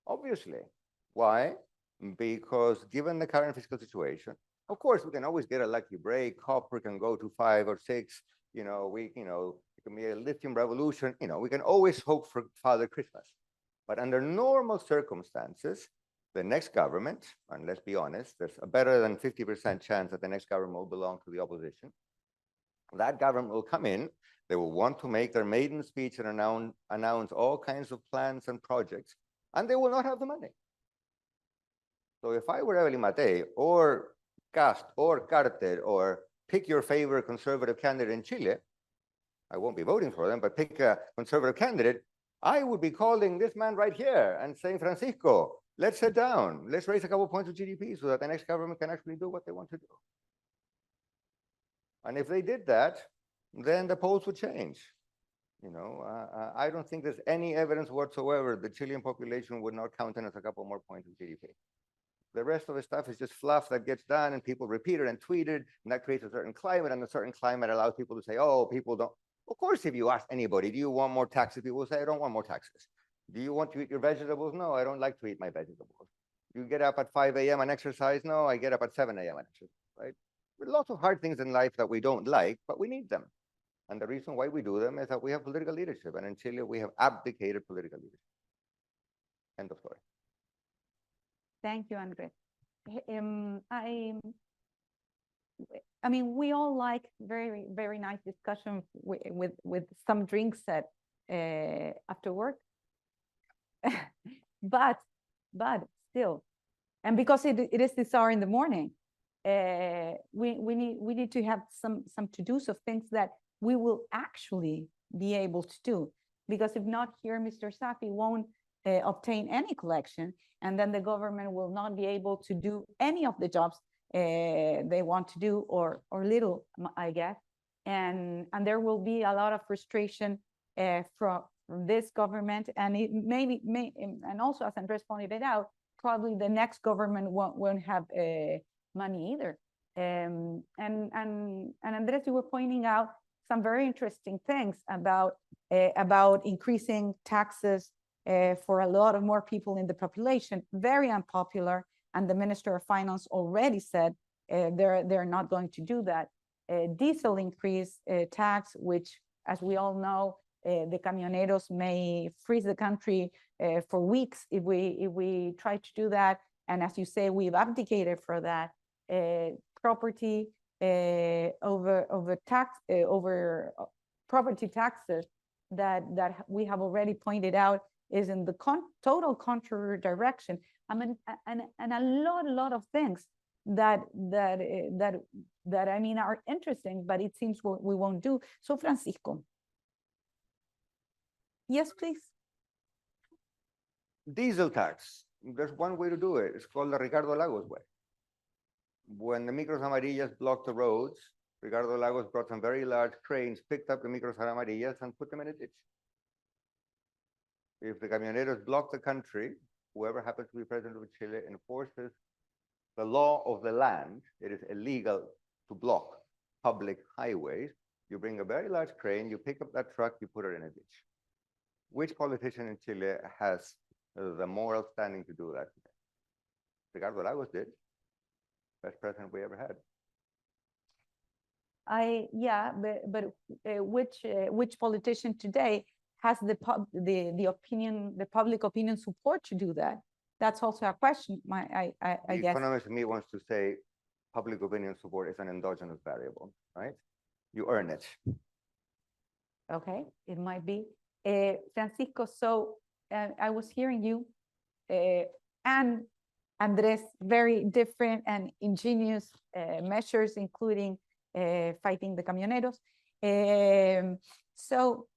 Obviously. Why? Because given the current fiscal situation, of course, we can always get a lucky break. Copper can go to 5 or 6. It can be a lithium revolution. We can always hope for Father Christmas. But under normal circumstances, the next government, and let's be honest, there's a better than 50% chance that the next government will belong to the opposition. That government will come in. They will want to make their maiden speech and announce all kinds of plans and projects, and they will not have the money. So if I were Evelyn Matei or Cast or Carter or pick your favorite conservative candidate in Chile, I won't be voting for them, but pick a conservative candidate, I would be calling this man right here and saying, Francisco, let's sit down. Let's raise a couple points of GDP so that the next government can actually do what they want to do. And if they did that, then the polls would change. I don't think there's any evidence whatsoever the Chilean population would not countenance a couple more points of GDP. The rest of the stuff is just fluff that gets done and people repeat it and tweet it, and that creates a certain climate, and a certain climate allows people to say, oh, people don't. Of course, if you ask anybody, do you want more taxes? People will say, I don't want more taxes. Do you want to eat your vegetables? No, I don't like to eat my vegetables. You get up at 5 a.m. and exercise? No, I get up at 7 a.m. and exercise, right? There are lots of hard things in life that we don't like, but we need them. And the reason why we do them is that we have political leadership. And in Chile, we have abdicated political leadership. End of story. Thank you, Andres. I mean, we all like very, very nice discussion with some drinks after work. but still, and because it is this hour in the morning, we need to have some to-dos of things that we will actually be able to do. Because if not here, Mr. Safi won't obtain any collection, and then the government will not be able to do any of the jobs they want to do, or little, I guess. And there will be a lot of frustration from this government, and it may, and also as Andres pointed it out, probably the next government won't have money either. And Andres, you were pointing out some very interesting things about increasing taxes for a lot of more people in the population, very unpopular. And the Minister of Finance already said they're not going to do that. Diesel increase tax, which, as we all know, the camioneros may freeze the country for weeks if we try to do that. And as you say, we've abdicated for that. Property over property taxes that we have already pointed out is in the total contrary direction. I mean, and a lot of things that I mean are interesting, but it seems we won't do. So Francisco. Yes, please. Diesel tax. There's one way to do it. It's called the Ricardo Lagos way. When the Micros Amarillas blocked the roads, Ricardo Lagos brought some very large cranes, picked up the Micros Amarillas and put them in a ditch. If the camioneros block the country, whoever happens to be president of Chile enforces the law of the land. It is illegal to block public highways. You bring a very large crane, you pick up that truck, you put it in a ditch. Which politician in Chile has the moral standing to do that? Ricardo Lagos did. Best president we ever had. Yeah, but which politician today has the public opinion support to do that? That's also a question. I The guess. economist in me wants to say public opinion support is an endogenous variable, right? You earn it. Okay, it might be. Francisco, so I was hearing you and Andres, very different and ingenious measures, including fighting the camioneros. So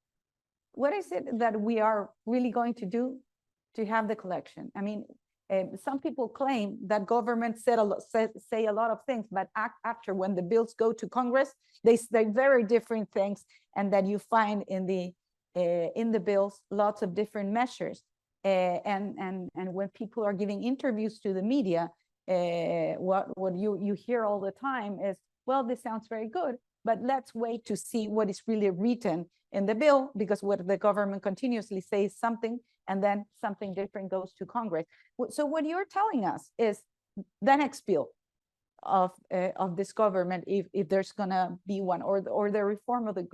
what is it that we are really going to do to have the collection? I mean, some people claim that governments say a lot of things, but after when the bills go to Congress, they say very different things, and that you find in the bills lots of different measures. And when people are giving interviews to the media, what you hear all the time is, well, this sounds very good, but let's wait to see what is really written in the bill, because what the government continuously says something, and then something different goes to Congress. So what you're telling us is the next bill of this government, if there's gonna be one, or the reform of the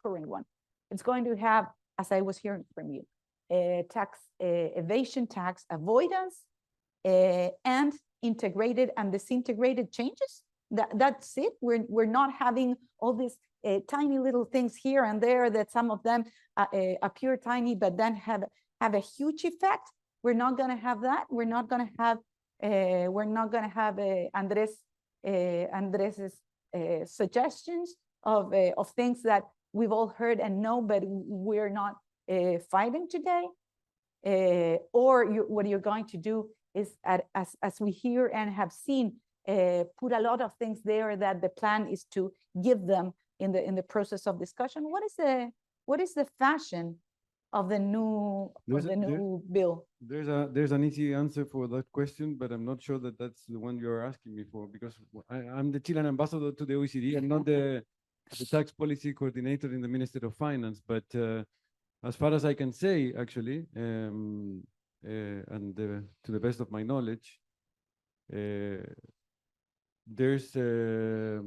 current one, it's going to have, as I was hearing from you, tax evasion, tax avoidance, and integrated and disintegrated changes. That's it. We're not having all these tiny little things here and there that some of them appear tiny, but then have a huge effect. We're not going to have that. We're not going to have Andres's suggestions of things that we've all heard and know, but we're not fighting today. Or what you're going to do is, as we hear and have seen, put a lot of things there that the plan is to give them in the process of discussion. What is the fashion of the new bill? There's an easy answer for that question, but I'm not sure that that's the one you're asking me for, because I'm the Chilean ambassador to the OECD. I'm not the tax policy coordinator in the Ministry of Finance, but as far as I can say, actually, and to the best of my knowledge, there's still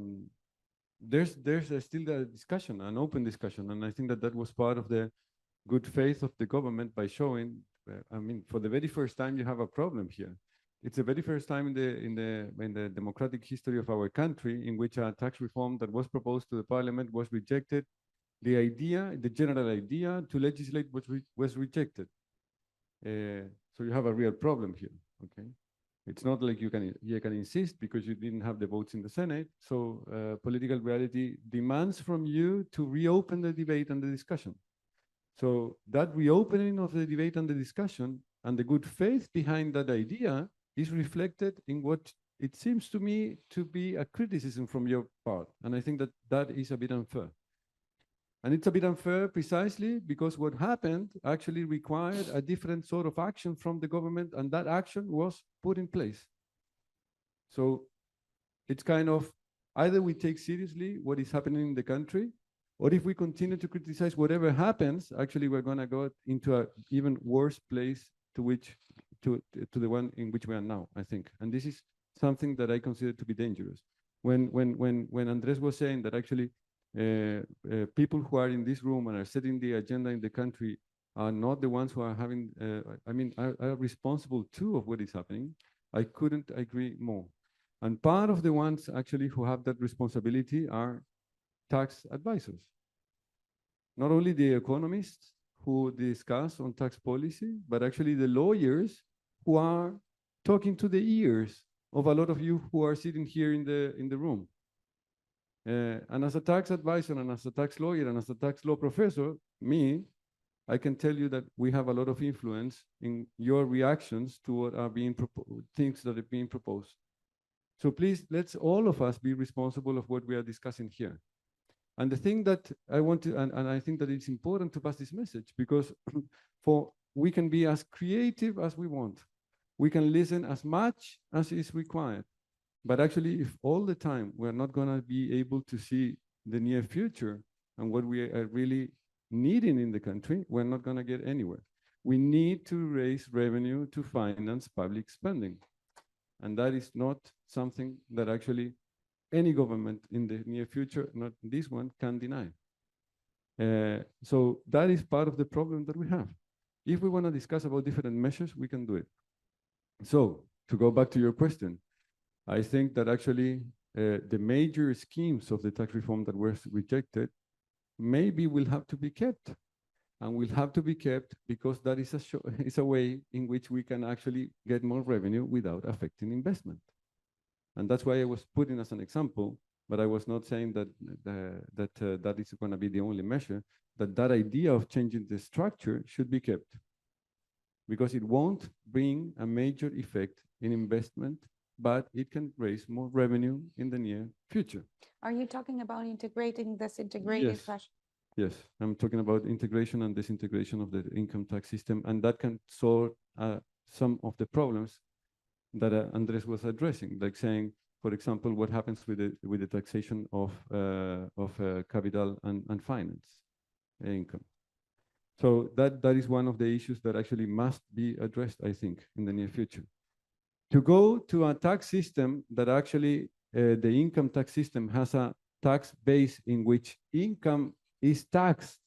a discussion, an open discussion, and I think that was part of the good faith of the government by showing. I mean, for the very first time, you have a problem here. It's the very first time in the democratic history of our country in which a tax reform that was proposed to the parliament was rejected. The general idea to legislate was rejected. So you have a real problem here. Okay. It's not like you can insist because you didn't have the votes in the Senate. So political reality demands from you to reopen the debate and the discussion. So that reopening of the debate and the discussion and the good faith behind that idea is reflected in what it seems to me to be a criticism from your part. And I think that that is a bit unfair. And it's a bit unfair precisely because what happened actually required a different sort of action from the government, and that action was put in place. So it's kind of either we take seriously what is happening in the country, or if we continue to criticize whatever happens, actually we're going to go into an even worse place to the one in which we are now, I think. And this is something that I consider to be dangerous. When Andres was saying that actually people who are in this room and are setting the agenda in the country are not the ones who are having, are responsible too of what is happening, I couldn't agree more. And part of the ones actually who have that responsibility are tax advisors. Not only the economists who discuss on tax policy, but actually the lawyers who are talking to the ears of a lot of you who are sitting here in the room. And as a tax advisor and as a tax lawyer and as a tax law professor, I can tell you that we have a lot of influence in your reactions to what are being things that are being proposed. So please, let's all of us be responsible of what we are discussing here. And the thing that I want to, and I think that it's important to pass this message, because we can be as creative as we want. We can listen as much as is required. But actually, if all the time we're not going to be able to see the near future and what we are really needing in the country, we're not going to get anywhere. We need to raise revenue to finance public spending. And that is not something that actually any government in the near future, not this one, can deny. So that is part of the problem that we have. If we want to discuss about different measures, we can do it. So to go back to your question, I think that actually the major schemes of the tax reform that were rejected maybe will have to be kept. And will have to be kept because that is a way in which we can actually get more revenue without affecting investment. And that's why I was putting as an example, but I was not saying that that is going to be the only measure, that idea of changing the structure should be kept. Because it won't bring a major effect in investment, but it can raise more revenue in the near future. Are you talking about integrating, disintegrating? Yes, I'm talking about integration and disintegration of the income tax system, and that can solve some of the problems that Andres was addressing, like saying, for example, what happens with the taxation of capital and finance income. So that is one of the issues that actually must be addressed, I think, in the near future. To go to a tax system that actually the income tax system has a tax base in which income is taxed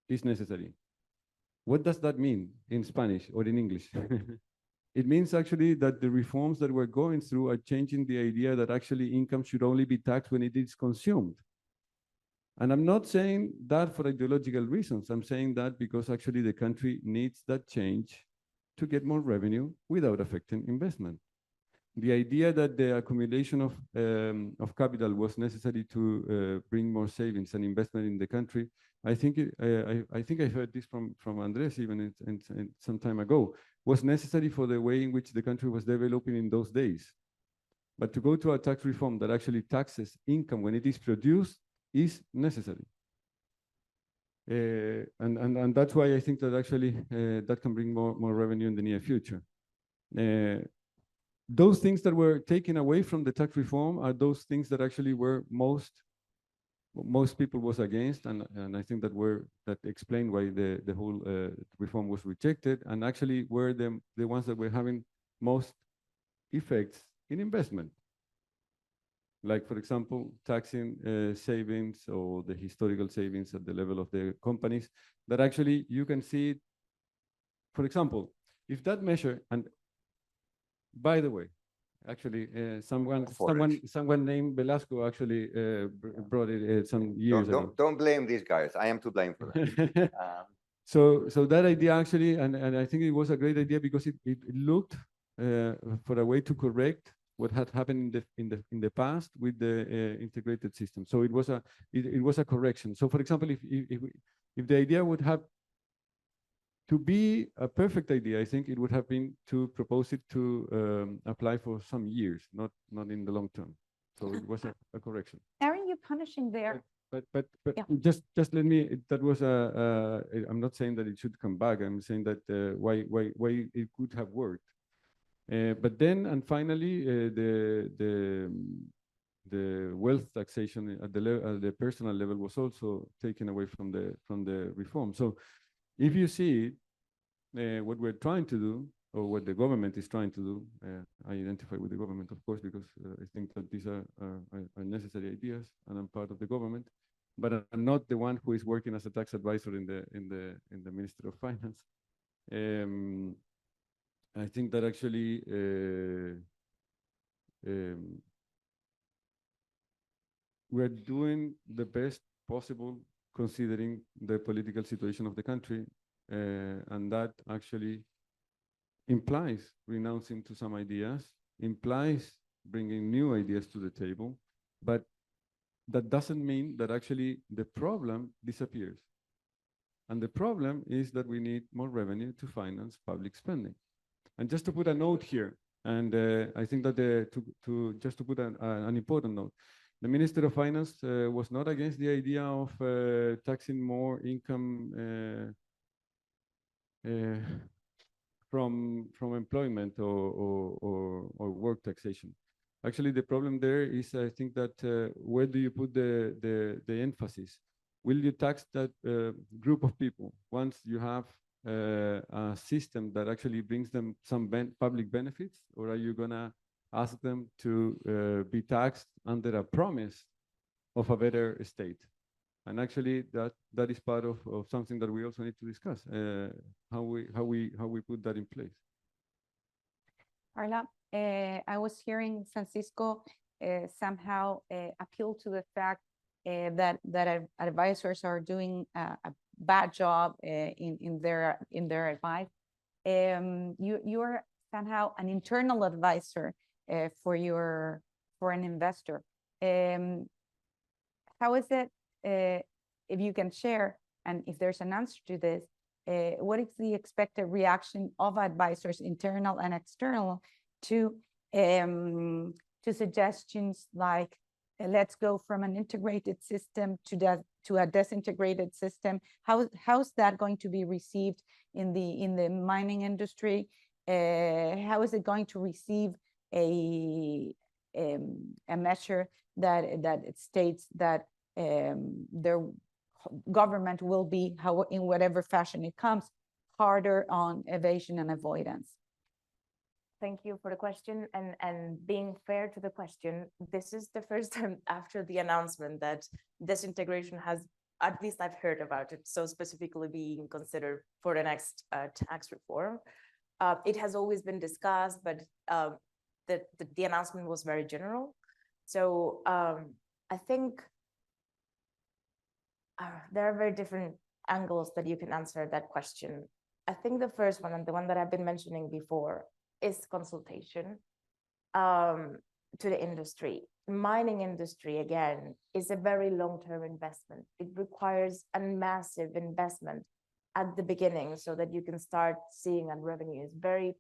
is necessary. What does that mean in Spanish or in English? It means actually that the reforms that we're going through are changing the idea that actually income should only be taxed when it is consumed. And I'm not saying that for ideological reasons. I'm saying that because actually the country needs that change to get more revenue without affecting investment. The idea that the accumulation of capital was necessary to bring more savings and investment in the country, I think I heard this from Andres even some time ago, was necessary for the way in which the country was developing in those days. But to go to a tax reform that actually taxes income when it is produced is necessary. And that's why I think that actually that can bring more revenue in the near future. Those things that were taken away from the tax reform are those things that actually were most people was against, and I think that explained why the whole reform was rejected, and actually were the ones that were having most effects in investment. Like, for example, taxing savings or the historical savings at the level of the companies, that actually you can see it. For example, if that measure, and by the way, actually, someone named Velasco actually brought it some years ago. Don't blame these guys. I am to blame for that. So that idea actually, and I think it was a great idea because it looked for a way to correct what had happened in the past with the integrated system. So it was a correction. So for example, if the idea would have to be a perfect idea, I think it would have been to propose it to apply for some years, not in the long term. So it was a correction. Aren't you punishing there? But Yeah. just let me, that was I'm not saying that it should come back. I'm saying that why it could have worked. But then, and finally, the wealth taxation at the personal level was also taken away from the reform. So if you see what we're trying to do, or what the government is trying to do, I identify with the government, of course, because I think that these are necessary ideas, and I'm part of the government. But I'm not the one who is working as a tax advisor in the Ministry of Finance. I think that actually we're doing the best possible considering the political situation of the country, and that actually implies renouncing to some ideas, implies bringing new ideas to the table, but that doesn't mean that actually the problem disappears. And the problem is that we need more revenue to finance public spending. And just to put a note here, and I think that just to put an important note, the Minister of Finance was not against the idea of taxing more income from employment or work taxation. Actually, the problem there is, I think that where do you put the emphasis? Will you tax that group of people once you have a system that actually brings them some public benefits, or are you gonna ask them to be taxed under a promise of a better state? And actually, that is part of something that we also need to discuss, how we put that in place. Carla, I was hearing Francisco somehow appeal to the fact that advisors are doing a bad job in their advice. You are somehow an internal advisor for an investor. How is it, if you can share, and if there's an answer to this, what is the expected reaction of advisors, internal and external, to suggestions like let's go from an integrated system to a disintegrated system? How's that going to be received in the mining industry? How is it going to receive a measure that it states that their government will be, in whatever fashion it comes, harder on evasion and avoidance? Thank you for the question, and being fair to the question, this is the first time after the announcement that disintegration has, at least I've heard about it, so specifically being considered for the next tax reform. It has always been discussed, but the announcement was very general. So I think there are very different angles that you can answer that question. I think the first one, and the one that I've been mentioning before, is consultation to the industry. Mining industry, again, is a very long-term investment. It requires a massive investment at the beginning so that you can start seeing on revenues very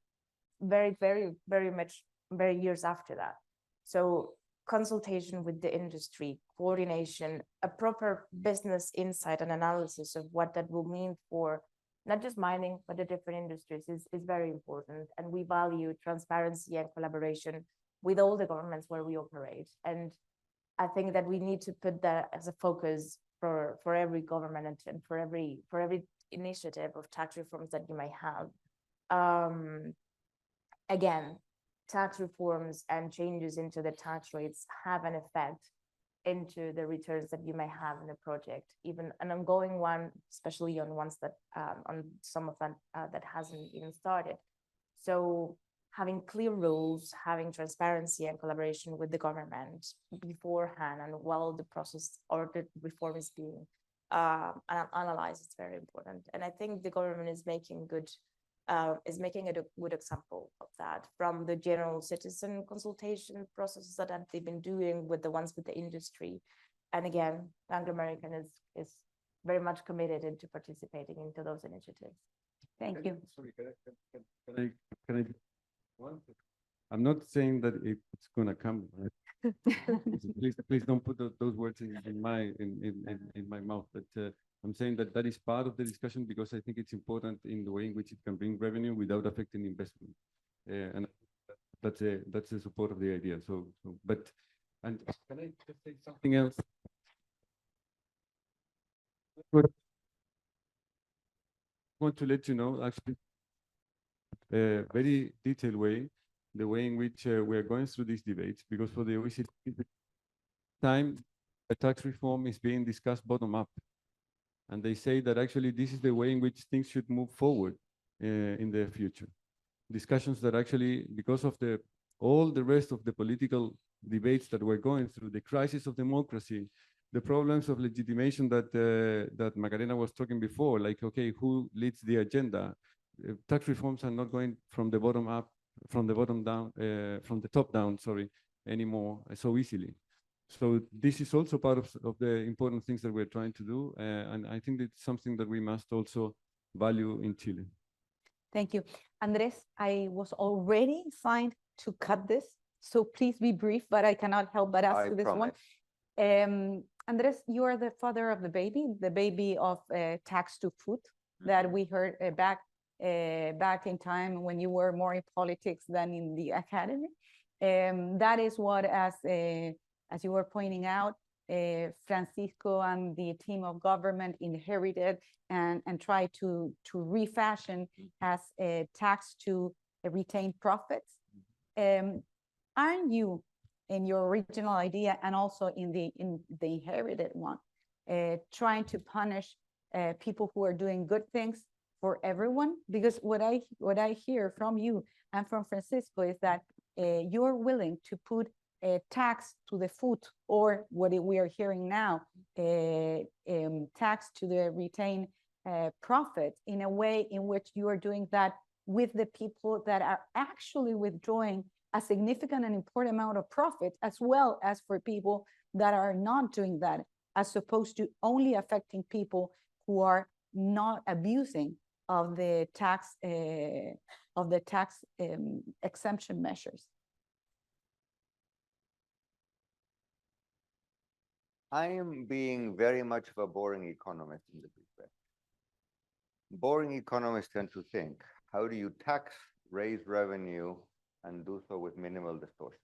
years after that. So consultation with the industry, coordination, a proper business insight and analysis of what that will mean for not just mining, but the different industries is very important. And we value transparency and collaboration with all the governments where we operate. And I think that we need to put that as a focus for every government and for every initiative of tax reforms that you may have. Again, tax reforms and changes into the tax rates have an effect into the returns that you may have in a project, even an ongoing one, especially on ones that on some of them that hasn't even started. So having clear rules, having transparency and collaboration with the government beforehand and while the process or the reform is being analyzed is very important. And I think the government is making a good example of that, from the general citizen consultation processes that they've been doing with the ones with the industry. And again, Anglo American is very much committed into participating into those initiatives. Thank you. Sorry, can I, one second. I'm not saying that it's gonna come, right? Please don't put those words in my mouth, but I'm saying that that is part of the discussion because I think it's important in the way in which it can bring revenue without affecting investment. And that's the support of the idea. And can I just say something else? I want to let you know, actually, a very detailed way, the way in which we are going through these debates, because for the OECD time, a tax reform is being discussed bottom up. And they say that actually this is the way in which things should move forward in the future. Discussions that actually, because of all the rest of the political debates that we're going through, the crisis of democracy, the problems of legitimation that Macarena was talking before, like, okay, who leads the agenda? Tax reforms are not going from the bottom up, from the bottom down, from the top down, sorry, anymore so easily. So this is also part of the important things that we're trying to do. And I think it's something that we must also value in Chile. Thank you. Andres, I was already signed to cut this, so please be brief, but I cannot help but ask I you this one. promise. Andres, you are the father of the baby of tax to food that we heard back in time when you were more in politics than in the academy. That is what, as you were pointing out, Francisco and the team of government inherited and tried to refashion as a tax to retain profits. Aren't you, in your original idea and also in the inherited one, trying to punish people who are doing good things for everyone? Because what I hear from you and from Francisco is that you're willing to put a tax to the food, or what we are hearing now, tax to the retained profit, in a way in which you are doing that with the people that are actually withdrawing a significant and important amount of profit, as well as for people that are not doing that, as opposed to only affecting people who are not abusing of the tax exemption measures. I am being very much of a boring economist in this respect. Boring economists tend to think, how do you tax, raise revenue, and do so with minimal distortion?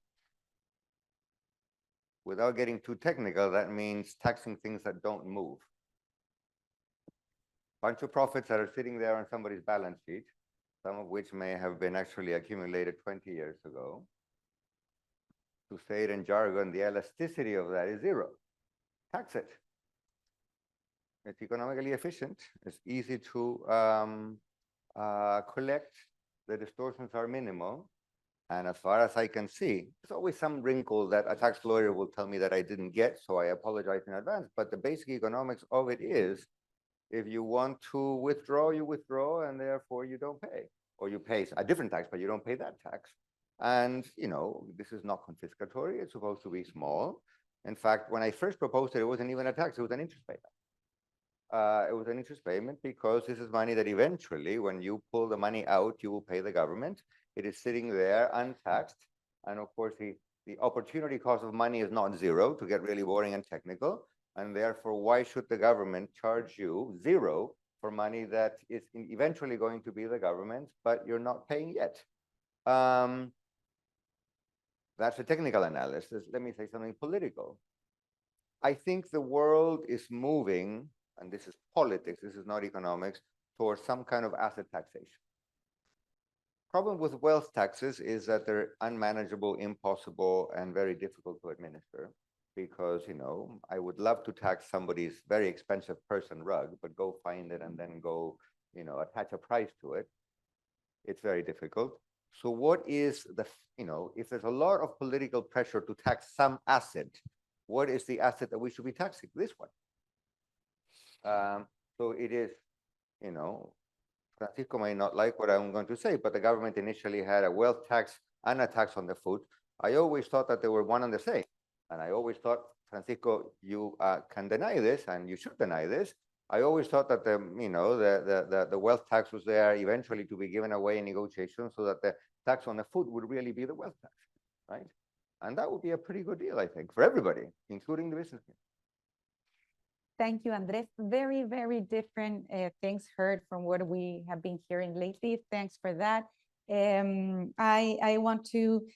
Without getting too technical, that means taxing things that don't move. Bunch of profits that are sitting there on somebody's balance sheet, some of which may have been actually accumulated 20 years ago. To say it in jargon, the elasticity of that is zero. Tax it. It's economically efficient. It's easy to collect. The distortions are minimal. And as far as I can see, there's always some wrinkle that a tax lawyer will tell me that I didn't get, so I apologize in advance. But the basic economics of it is, if you want to withdraw, you withdraw, and therefore you don't pay. Or you pay a different tax, but you don't pay that tax. And, you know, this is not confiscatory. It's supposed to be small. In fact, when I first proposed it, it wasn't even a tax, it was an interest payment. It was an interest payment because this is money that eventually, when you pull the money out, you will pay the government. It is sitting there untaxed. And of course, the opportunity cost of money is not zero, to get really boring and technical. And therefore, why should the government charge you zero for money that is eventually going to be the government's, but you're not paying yet? That's a technical analysis. Let me say something political. I think the world is moving, and this is politics, this is not economics, towards some kind of asset taxation. Problem with wealth taxes is that they're unmanageable, impossible, and very difficult to administer. Because, you know, I would love to tax somebody's very expensive person rug, but go find it and then go, you know, attach a price to it. It's very difficult. So what is the, you know, if there's a lot of political pressure to tax some asset, what is the asset that we should be taxing? This one. So it is, you know, Francisco may not like what I'm going to say, but the government initially had a wealth tax and a tax on the food. I always thought that they were one and the same. And I always thought, Francisco, you can deny this and you should deny this, I always thought that the wealth tax was there eventually to be given away in negotiations so that the tax on the food would really be the wealth tax, right? And that would be a pretty good deal, I think, for everybody, including the businessmen. Thank you, Andres. Very, very different things heard from what we have been hearing lately. Thanks for that. I want to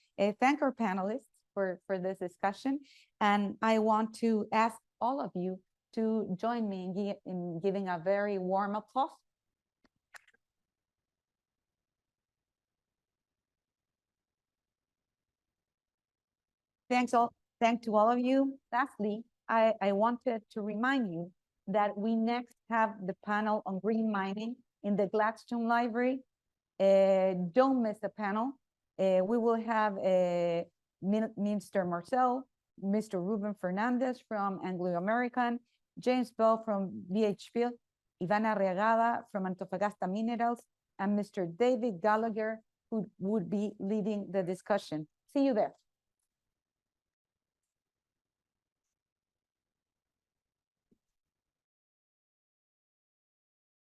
thank our panelists for this discussion, and I want to ask all of you to join me in giving a very warm applause. Thank to all of you. Lastly, I wanted to remind you that we next have the panel on green mining in the Gladstone Library. Don't miss the panel. We will have Minister Marcel, Mr. Ruben Fernandez from Anglo American, James Bell from BHP, Ivana Arriagada from Antofagasta Minerals, and Mr. David Gallagher, who would be leading the discussion. See you there.